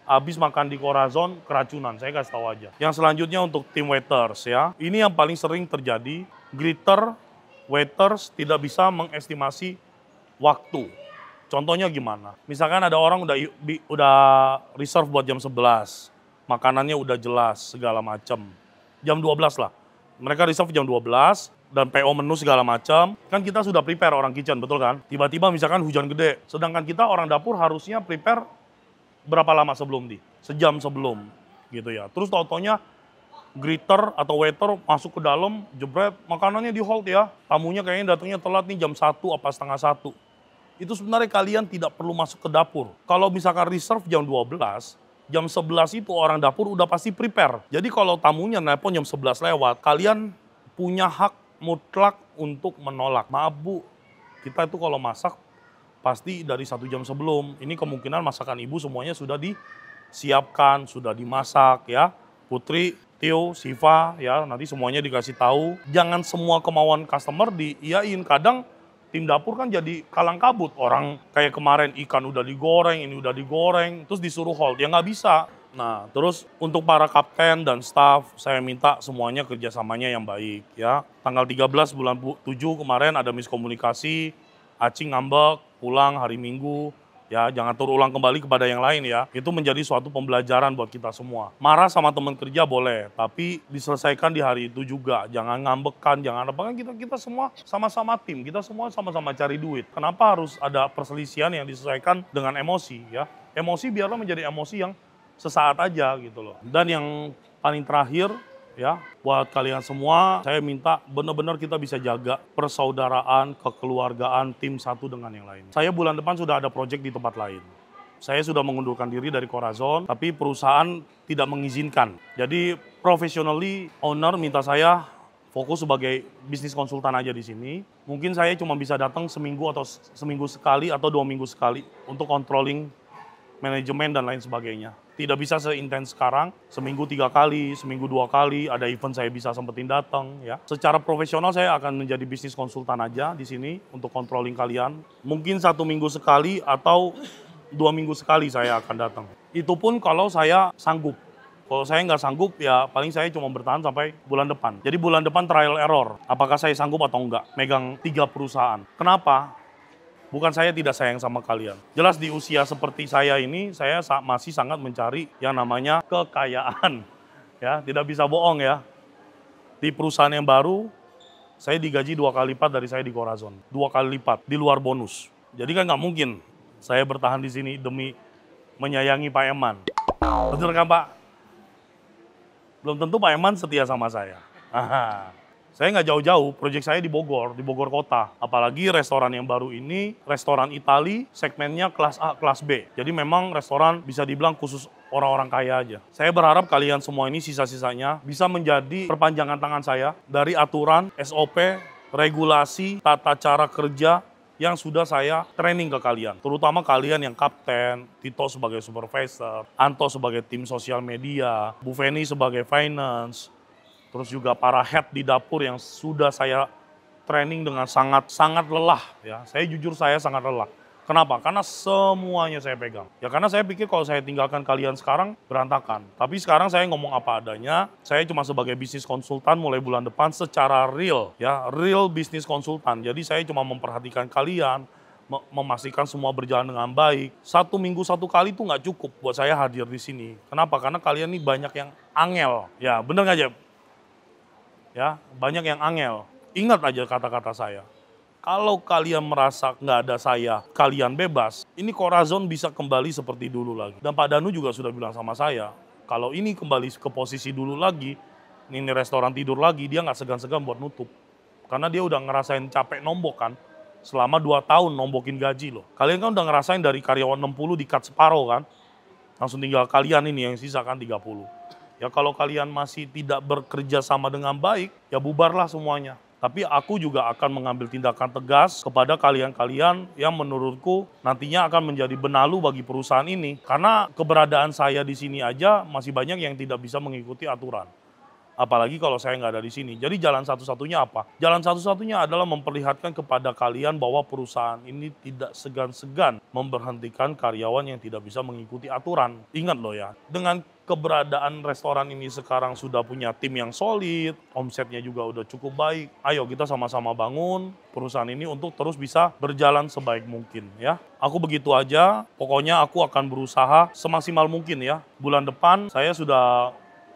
Speaker 1: habis makan di Corazon keracunan, saya kasih tahu aja. Yang selanjutnya untuk tim waiters ya. Ini yang paling sering terjadi, greeter, waiters tidak bisa mengestimasi waktu. Contohnya gimana? Misalkan ada orang udah reserve buat jam 11, makanannya udah jelas segala macam. Jam 12 lah. Mereka reserve jam 12 dan PO menu segala macam. Kan kita sudah prepare orang kitchen, betul kan? Tiba-tiba misalkan hujan gede, sedangkan kita orang dapur harusnya prepare berapa lama sebelum sejam sebelum gitu ya. Terus tau-taunya greeter atau waiter masuk ke dalam, jebret, makanannya di hold ya. Tamunya kayaknya datangnya telat nih jam 1 apa setengah 1. Itu sebenarnya kalian tidak perlu masuk ke dapur. Kalau misalkan reserve jam 12, jam 11 itu orang dapur udah pasti prepare. Jadi kalau tamunya nelpon jam 11 lewat, kalian punya hak mutlak untuk menolak. Maaf Bu, kita itu kalau masak pasti dari 1 jam sebelum. Ini kemungkinan masakan ibu semuanya sudah disiapkan, sudah dimasak ya. Putri, Tio, Siva ya, nanti semuanya dikasih tahu. Jangan semua kemauan customer diiyain. Kadang tim dapur kan jadi kalang kabut. Orang kayak kemarin ikan udah digoreng, ini udah digoreng, terus disuruh hold. Ya nggak bisa. Nah, terus untuk para kapten dan staff, saya minta semuanya kerjasamanya yang baik ya. Tanggal 13 bulan 7 kemarin ada miskomunikasi, Acing ngambek, pulang hari Minggu, ya jangan terulang kembali kepada yang lain ya. Itu menjadi suatu pembelajaran buat kita semua. Marah sama teman kerja boleh, tapi diselesaikan di hari itu juga. Jangan ngambekan, jangan apa, kan kita semua sama-sama tim, kita semua sama-sama cari duit. Kenapa harus ada perselisihan yang diselesaikan dengan emosi ya? Emosi biarlah menjadi emosi yang sesaat aja gitu loh. Dan yang paling terakhir, ya. Buat kalian semua, saya minta benar-benar kita bisa jaga persaudaraan, kekeluargaan, tim satu dengan yang lain. Saya bulan depan sudah ada proyek di tempat lain. Saya sudah mengundurkan diri dari Corazon, tapi perusahaan tidak mengizinkan. Jadi professionally, owner minta saya fokus sebagai bisnis konsultan aja di sini. Mungkin saya cuma bisa datang seminggu atau seminggu sekali atau 2 minggu sekali untuk controlling manajemen dan lain sebagainya. Tidak bisa seintens sekarang, seminggu 3 kali, seminggu 2 kali, ada event saya bisa sempetin datang ya. Secara profesional saya akan menjadi bisnis konsultan aja di sini untuk controlling kalian. Mungkin 1 minggu sekali atau 2 minggu sekali saya akan datang. Itu pun kalau saya sanggup. Kalau saya nggak sanggup, ya paling saya cuma bertahan sampai bulan depan. Jadi bulan depan trial error, apakah saya sanggup atau enggak, megang 3 perusahaan. Kenapa? Bukan saya tidak sayang sama kalian. Jelas di usia seperti saya ini, saya masih sangat mencari yang namanya kekayaan. Ya, tidak bisa bohong ya. Di perusahaan yang baru, saya digaji 2 kali lipat dari saya di Corazon. 2 kali lipat, di luar bonus. Jadi kan nggak mungkin saya bertahan di sini demi menyayangi Pak Eman. Betul kan Pak? Belum tentu Pak Eman setia sama saya. Saya nggak jauh-jauh, proyek saya di Bogor Kota. Apalagi restoran yang baru ini, restoran Itali, segmennya kelas A, kelas B. Jadi memang restoran bisa dibilang khusus orang-orang kaya aja. Saya berharap kalian semua ini sisa-sisanya bisa menjadi perpanjangan tangan saya dari aturan, SOP, regulasi, tata cara kerja yang sudah saya training ke kalian. Terutama kalian yang kapten, Tito sebagai supervisor, Anto sebagai tim sosial media, Bu Feni sebagai finance, terus juga para head di dapur yang sudah saya training dengan sangat lelah ya. Saya jujur saya sangat lelah. Kenapa? Karena semuanya saya pegang. Ya karena saya pikir kalau saya tinggalkan kalian sekarang berantakan. Tapi sekarang saya ngomong apa adanya. Saya cuma sebagai bisnis konsultan mulai bulan depan secara real ya, real bisnis konsultan. Jadi saya cuma memperhatikan kalian, memastikan semua berjalan dengan baik. 1 minggu 1 kali itu nggak cukup buat saya hadir di sini. Kenapa? Karena kalian ini banyak yang angel. Ya bener nggak Jeb? Ya, banyak yang angel. Ingat aja kata-kata saya. Kalau kalian merasa nggak ada saya, kalian bebas, ini Corazon bisa kembali seperti dulu lagi. Dan Pak Danu juga sudah bilang sama saya, kalau ini kembali ke posisi dulu lagi, ini restoran tidur lagi, dia nggak segan-segan buat nutup. Karena dia udah ngerasain capek nombok kan, selama 2 tahun nombokin gaji loh. Kalian kan udah ngerasain dari karyawan 60 di-cut separuh kan, langsung tinggal kalian ini yang sisa kan 30. Ya kalau kalian masih tidak bekerja sama dengan baik, ya bubarlah semuanya. Tapi aku juga akan mengambil tindakan tegas kepada kalian-kalian yang menurutku nantinya akan menjadi benalu bagi perusahaan ini. Karena keberadaan saya di sini aja masih banyak yang tidak bisa mengikuti aturan. Apalagi kalau saya nggak ada di sini. Jadi jalan satu-satunya apa? Jalan satu-satunya adalah memperlihatkan kepada kalian bahwa perusahaan ini tidak segan-segan memberhentikan karyawan yang tidak bisa mengikuti aturan. Ingat loh ya, dengan keberadaan restoran ini sekarang sudah punya tim yang solid, omsetnya juga udah cukup baik. Ayo kita sama-sama bangun perusahaan ini untuk terus bisa berjalan sebaik mungkin ya. Aku begitu aja, pokoknya aku akan berusaha semaksimal mungkin ya. Bulan depan saya sudah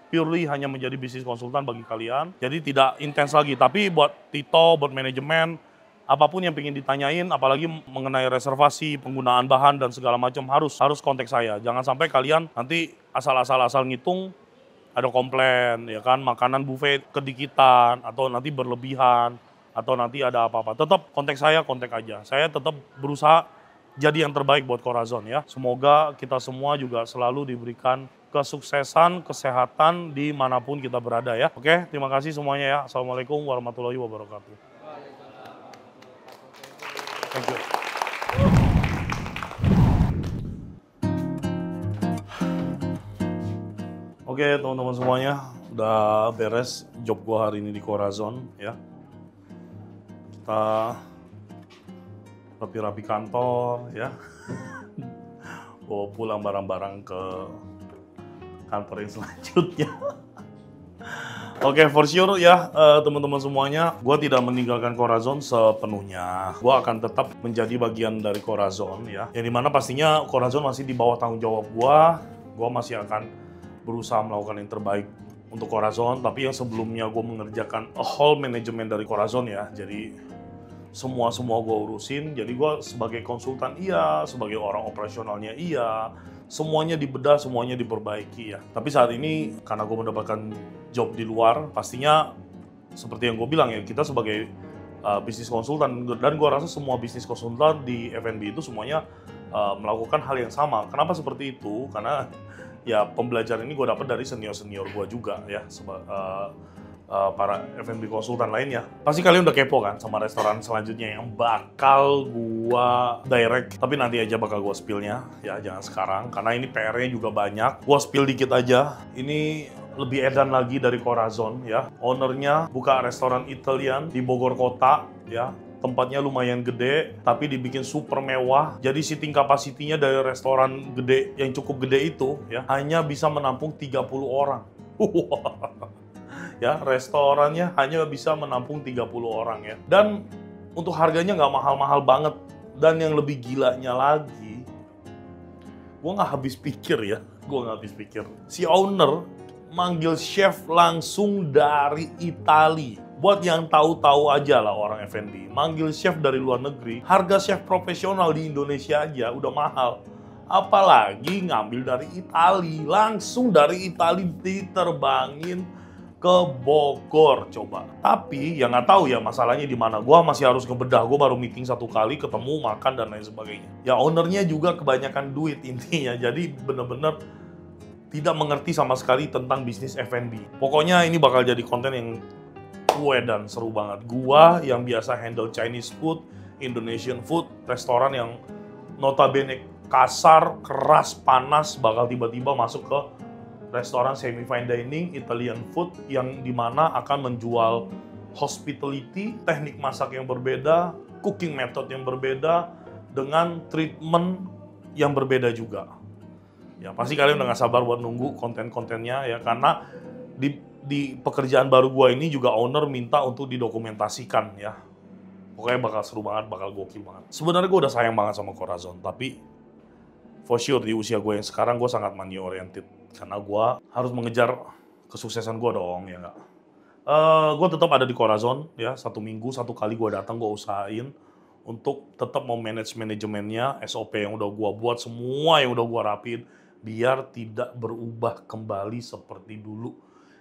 Speaker 1: purely hanya menjadi bisnis konsultan bagi kalian. Jadi tidak intens lagi, tapi buat Tito, buat manajemen, apapun yang ingin ditanyain, apalagi mengenai reservasi, penggunaan bahan dan segala macam harus kontak saya. Jangan sampai kalian nanti asal ngitung ada komplain, ya kan, makanan buffet kedikitan atau nanti berlebihan atau nanti ada apa-apa. Tetap kontak saya, kontak aja. Saya tetap berusaha jadi yang terbaik buat Corazon ya. Semoga kita semua juga selalu diberikan kesuksesan, kesehatan dimanapun kita berada ya. Oke, terima kasih semuanya ya. Assalamualaikum warahmatullahi wabarakatuh. Thank you. Oke teman-teman semuanya, udah beres job gua hari ini di Corazon ya. Kita rapi-rapi kantor ya. Bawa pulang barang-barang ke kantor yang selanjutnya. Oke, for sure ya teman-teman semuanya, gue tidak meninggalkan Corazon sepenuhnya. Gue akan tetap menjadi bagian dari Corazon ya. Yang dimana pastinya Corazon masih di bawah tanggung jawab gue. Gue masih akan berusaha melakukan yang terbaik untuk Corazon. Tapi yang sebelumnya gue mengerjakan whole manajemen dari Corazon ya. Jadi semua gue urusin. Jadi gue sebagai konsultan iya, sebagai orang operasionalnya iya, semuanya dibedah, semuanya diperbaiki ya. Tapi saat ini karena gue mendapatkan job di luar, pastinya seperti yang gue bilang ya, kita sebagai bisnis konsultan, dan gue rasa semua bisnis konsultan di F&B itu semuanya melakukan hal yang sama. Kenapa seperti itu? Karena ya pembelajaran ini gue dapat dari senior-senior gue juga ya, para F&B konsultan lainnya. Pasti kalian udah kepo kan sama restoran selanjutnya yang bakal gua direct. Tapi nanti aja bakal gua spill-nya ya, jangan sekarang. Karena ini PR-nya juga banyak. Gua spill dikit aja. Ini lebih edan lagi dari Corazon ya. Ownernya buka restoran Italian di Bogor Kota ya. Tempatnya lumayan gede, tapi dibikin super mewah. Jadi seating capacity-nya dari restoran gede yang cukup gede itu ya, hanya bisa menampung 30 orang. Ya, restorannya hanya bisa menampung 30 orang ya. Dan untuk harganya nggak mahal-mahal banget. Dan yang lebih gilanya lagi, gue nggak habis pikir ya. Si owner manggil chef langsung dari Itali. Buat yang tahu-tahu aja lah orang F&B, manggil chef dari luar negeri, harga chef profesional di Indonesia aja udah mahal. Apalagi ngambil dari Itali, langsung dari Itali diterbangin ke Bogor coba. Tapi yang nggak tahu ya masalahnya di mana. Gua masih harus ngebedah. Gua baru meeting 1 kali, ketemu, makan dan lain sebagainya. Ya ownernya juga kebanyakan duit intinya. Jadi bener-bener tidak mengerti sama sekali tentang bisnis F&B. Pokoknya ini bakal jadi konten yang dan seru banget. Gua yang biasa handle Chinese food, Indonesian food, restoran yang notabene kasar, keras, panas, bakal tiba-tiba masuk ke restoran semi fine dining Italian food yang dimana akan menjual hospitality, teknik masak yang berbeda, cooking method yang berbeda, dengan treatment yang berbeda juga. Ya pasti kalian udah gak sabar buat nunggu konten-kontennya ya, karena di pekerjaan baru gua ini juga owner minta untuk didokumentasikan ya. Pokoknya bakal seru banget, bakal gokil banget. Sebenarnya gua udah sayang banget sama Corazon, tapi for sure di usia gue yang sekarang gue sangat money oriented. Karena gue harus mengejar kesuksesan gue dong, ya nggak? Gue tetap ada di Corazon, ya 1 minggu 1 kali gue datang, gue usahain untuk tetap memanage manajemennya, SOP yang udah gue buat, semua yang udah gue rapin, biar tidak berubah kembali seperti dulu.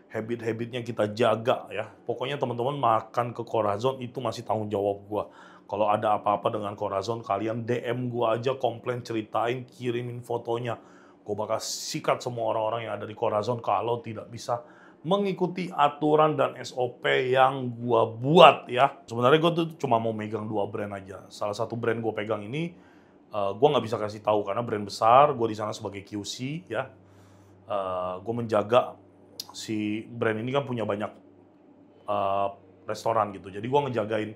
Speaker 1: Habit-habitnya kita jaga ya. Pokoknya teman-teman makan ke Corazon itu masih tanggung jawab gue. Kalau ada apa-apa dengan Corazon, kalian DM gue aja, komplain, ceritain, kirimin fotonya. Gue bakal sikat semua orang-orang yang ada di Corazon kalau tidak bisa mengikuti aturan dan SOP yang gue buat ya. Sebenarnya gue tuh cuma mau megang 2 brand aja. Salah satu brand gue pegang ini, gue nggak bisa kasih tahu karena brand besar. Gue di sana sebagai QC ya. Gue menjaga si brand ini kan punya banyak restoran gitu. Jadi gue ngejagain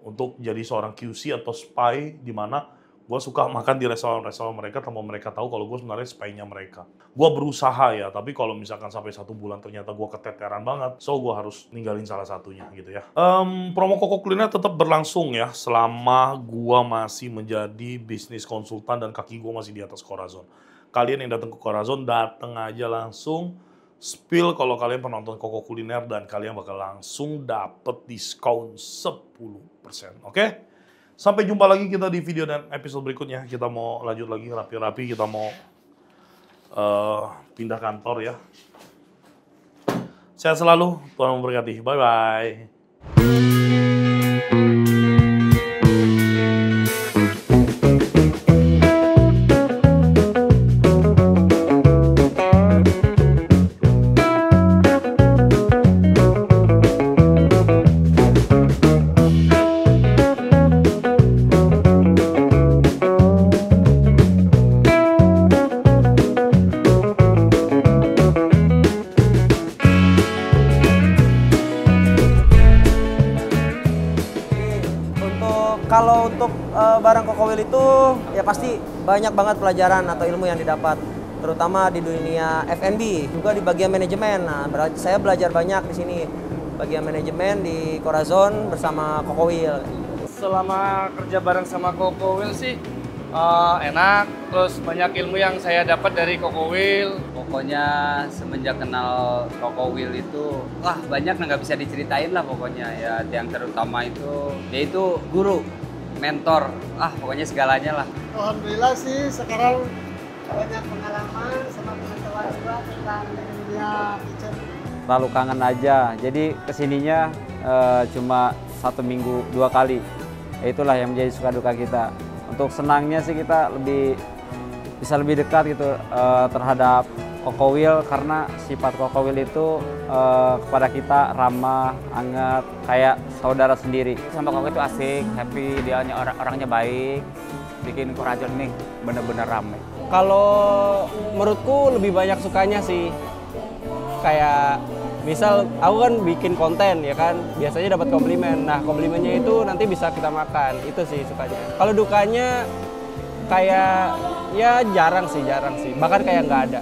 Speaker 1: untuk jadi seorang QC atau spy, di mana gue suka makan di restoran-restoran mereka tanpa mereka tahu kalau gue sebenarnya spy-nya mereka. Gue berusaha ya, tapi kalau misalkan sampai 1 bulan ternyata gue keteteran banget, so gue harus ninggalin salah satunya gitu ya. Promo Koko Kuliner tetap berlangsung ya, selama gue masih menjadi bisnis konsultan dan kaki gue masih di atas Corazon. Kalian yang datang ke Corazon, datang aja langsung, spill kalau kalian penonton Koko Kuliner dan kalian bakal langsung dapet diskon 10%. Oke? Sampai jumpa lagi kita di video dan episode berikutnya. Kita mau lanjut lagi rapi-rapi, kita mau pindah kantor ya. Sehat selalu, Tuhan memberkati. Bye-bye.
Speaker 4: Kalau untuk barang Koko Wheel itu ya pasti banyak banget pelajaran atau ilmu yang didapat, terutama di dunia F&B, juga di bagian manajemen. Nah, saya belajar banyak di sini, bagian manajemen di Corazon bersama Koko Wheel.
Speaker 2: Selama kerja bareng sama Koko Wheel sih enak, terus banyak ilmu yang saya dapat dari Koko Wheel.
Speaker 5: Pokoknya semenjak kenal Koko Wheel itu, wah banyak nggak bisa diceritain lah pokoknya ya. Yang terutama itu, dia itu guru, mentor, pokoknya segalanya lah.
Speaker 6: Alhamdulillah sih sekarang banyak pengalaman sama pengetahuan juga tentang dunia kitchen.
Speaker 5: Terlalu kangen aja, jadi kesininya cuma 1 minggu 2 kali. Itulah yang menjadi suka duka kita. Untuk senangnya sih kita bisa lebih dekat gitu terhadap Koko Wheel, karena sifat Koko Wheel itu kepada kita ramah, hangat, kayak saudara sendiri.
Speaker 7: Sama Koko itu asik, happy, dia orangnya baik, bikin Corazon ini bener-bener ramai.
Speaker 8: Kalau menurutku lebih banyak sukanya sih, kayak misal aku kan bikin konten ya kan, biasanya dapat komplimen. Nah komplimennya itu nanti bisa kita makan, itu sih sukanya. Kalau dukanya kayak ya jarang sih, bahkan kayak nggak ada.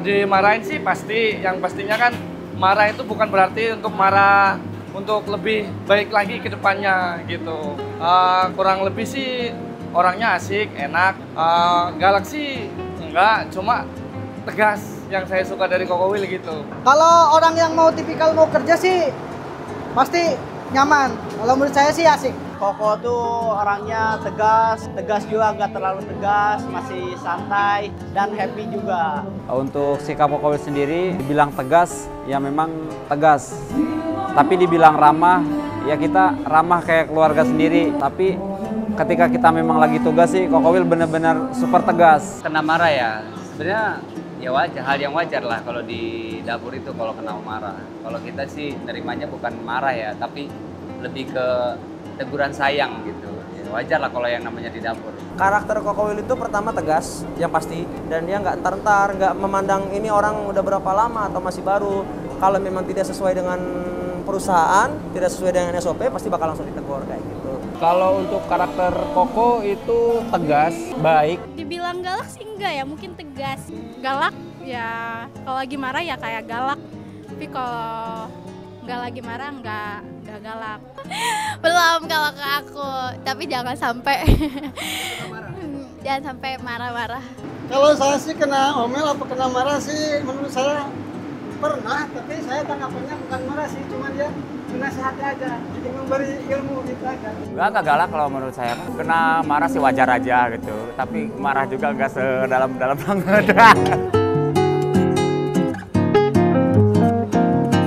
Speaker 2: Dimarahin sih pasti, yang pastinya kan marah itu bukan berarti untuk marah untuk lebih baik lagi ke depannya gitu. Kurang lebih sih orangnya asik, enak, galak sih enggak, cuma tegas yang saya suka dari Koko Wheel gitu.
Speaker 6: Kalau orang yang tipikal mau kerja sih pasti nyaman. Kalau menurut saya sih asik. Koko tuh orangnya tegas juga, nggak terlalu tegas, masih santai dan happy juga.
Speaker 5: Untuk sikap Koko Wheel sendiri, dibilang tegas, ya memang tegas. Tapi dibilang ramah, ya kita ramah kayak keluarga sendiri. Tapi ketika kita memang lagi tugas sih, Koko Wheel benar-benar super tegas. Kena marah ya, sebenarnya ya wajar, hal yang wajar lah kalau di dapur itu kalau kena marah. Kalau kita sih nerimanya bukan marah ya, tapi lebih ke teguran sayang gitu. Ya, wajar lah kalau yang namanya di dapur.
Speaker 4: Karakter Koko Wheel itu pertama tegas, yang pasti. Dan dia nggak entar-entar, nggak memandang ini orang udah berapa lama atau masih baru. Kalau memang tidak sesuai dengan perusahaan, tidak sesuai dengan SOP, pasti bakal langsung ditegur kayak gitu.
Speaker 8: Kalau untuk karakter Koko itu tegas, baik.
Speaker 9: Dibilang galak sih enggak ya, mungkin tegas. Galak ya kalau lagi marah ya kayak galak. Tapi kalau nggak lagi marah nggak galak.
Speaker 10: Belum kalau ke aku, tapi jangan sampai jangan sampai marah-marah.
Speaker 6: Kalau saya sih kena omel apa kena marah sih menurut saya pernah, tapi saya tanggapannya bukan marah sih, cuma dia menasihati aja, jadi memberi ilmu gitu aja.
Speaker 7: Enggak galak kalau menurut saya. Kena marah sih wajar aja gitu, tapi marah juga nggak sedalam-dalam banget.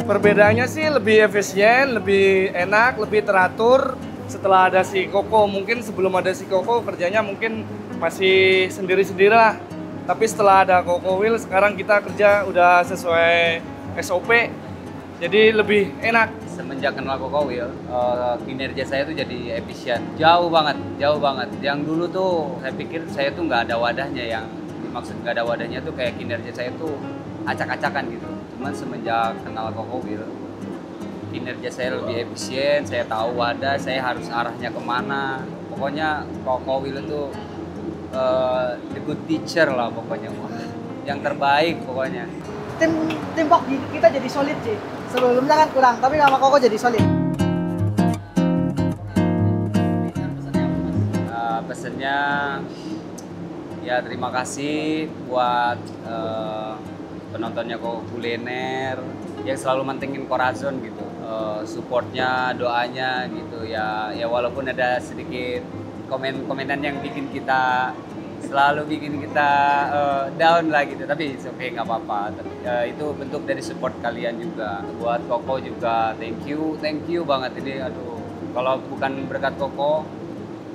Speaker 2: Perbedaannya sih lebih efisien, lebih enak, lebih teratur. Setelah ada si Koko, mungkin sebelum ada si Koko kerjanya mungkin masih sendiri-sendiri lah. Tapi setelah ada Koko Wheel, sekarang kita kerja udah sesuai SOP, jadi lebih enak.
Speaker 5: Semenjak kenal Koko Wheel, kinerja saya tuh jadi efisien. Jauh banget. Yang dulu tuh saya pikir saya tuh nggak ada wadahnya, yang dimaksud nggak ada wadahnya tuh kayak kinerja saya tuh acak-acakan gitu. Cuman semenjak kenal Koko Wheel, kinerja saya lebih efisien, saya tahu wadah, saya harus arahnya kemana. Pokoknya Koko Wheel itu the good teacher lah pokoknya, yang terbaik pokoknya.
Speaker 6: Tim kita jadi solid sih. Sebelumnya kan kurang, tapi sama Koko jadi solid.
Speaker 5: Pesannya ya terima kasih buat penontonnya Koko Kuliner yang selalu mantengin Corazon gitu, supportnya, doanya gitu ya. Ya walaupun ada sedikit komenan yang bikin kita down lah gitu, tapi oke, nggak apa-apa. Itu bentuk dari support kalian juga. Buat Koko juga thank you banget ini. Aduh, kalau bukan berkat Koko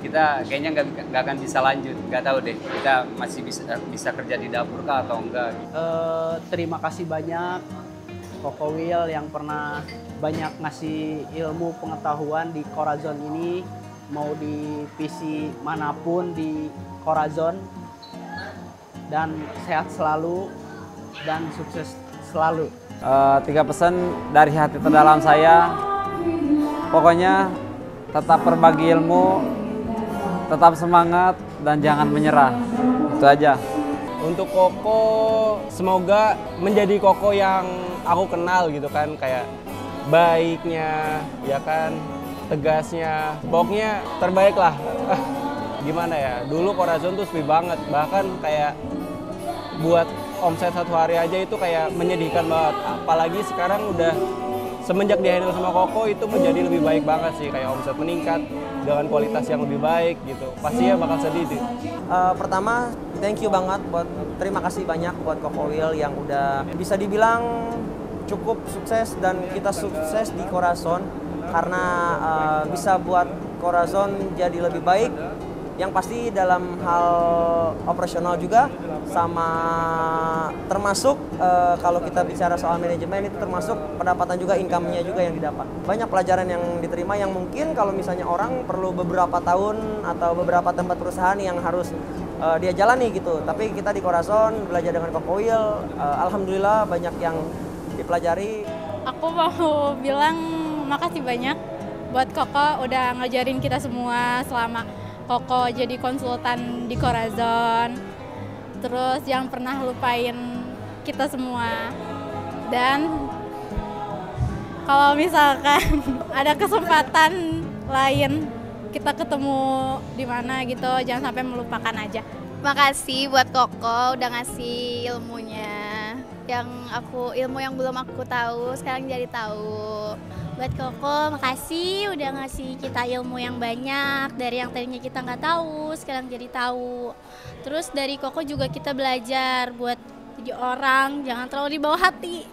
Speaker 5: kita kayaknya nggak akan bisa lanjut. Nggak tahu deh, kita masih bisa kerja di dapur kah atau enggak.
Speaker 6: Terima kasih banyak Koko Wheel yang pernah banyak ngasih ilmu pengetahuan di Corazon ini, mau di PC manapun di Corazon, dan sehat selalu dan sukses selalu.
Speaker 5: 3 pesan dari hati terdalam saya, pokoknya tetap berbagi ilmu, tetap semangat dan jangan menyerah. Itu aja.
Speaker 8: Untuk Koko, semoga menjadi Koko yang aku kenal gitu kan, kayak baiknya, ya kan, tegasnya, pokoknya terbaik lah. Gimana ya, dulu Corazon tuh sepi banget, bahkan kayak buat omset 1 hari aja itu kayak menyedihkan banget. Apalagi sekarang udah semenjak di-handle sama Koko itu menjadi lebih baik banget sih, kayak omset meningkat dengan kualitas yang lebih baik gitu. Pasti ya bakal sedih sih.
Speaker 4: Pertama, thank you banget terima kasih banyak buat Koko Will yang udah bisa dibilang cukup sukses dan kita sukses di Corazon karena bisa buat Corazon jadi lebih baik. Yang pasti dalam hal operasional juga sama termasuk kalau kita bicara soal manajemen itu termasuk pendapatan juga, income-nya juga yang didapat. Banyak pelajaran yang diterima yang mungkin kalau misalnya orang perlu beberapa tahun atau beberapa tempat perusahaan yang harus dia jalani gitu. Tapi kita di Corazon belajar dengan Koko Will, alhamdulillah banyak yang dipelajari.
Speaker 9: Aku mau bilang makasih banyak buat Koko udah ngajarin kita semua selama Koko jadi konsultan di Corazon, terus yang pernah lupain kita semua. Dan kalau misalkan ada kesempatan lain kita ketemu di mana gitu, jangan sampai melupakan aja.
Speaker 10: Makasih buat Koko udah ngasih ilmunya. Ilmu yang belum aku tahu sekarang jadi tahu. Buat Koko makasih udah ngasih kita ilmu yang banyak, dari yang tadinya kita nggak tahu sekarang jadi tahu. Terus dari Koko juga kita belajar buat jadi orang jangan terlalu dibawa hati.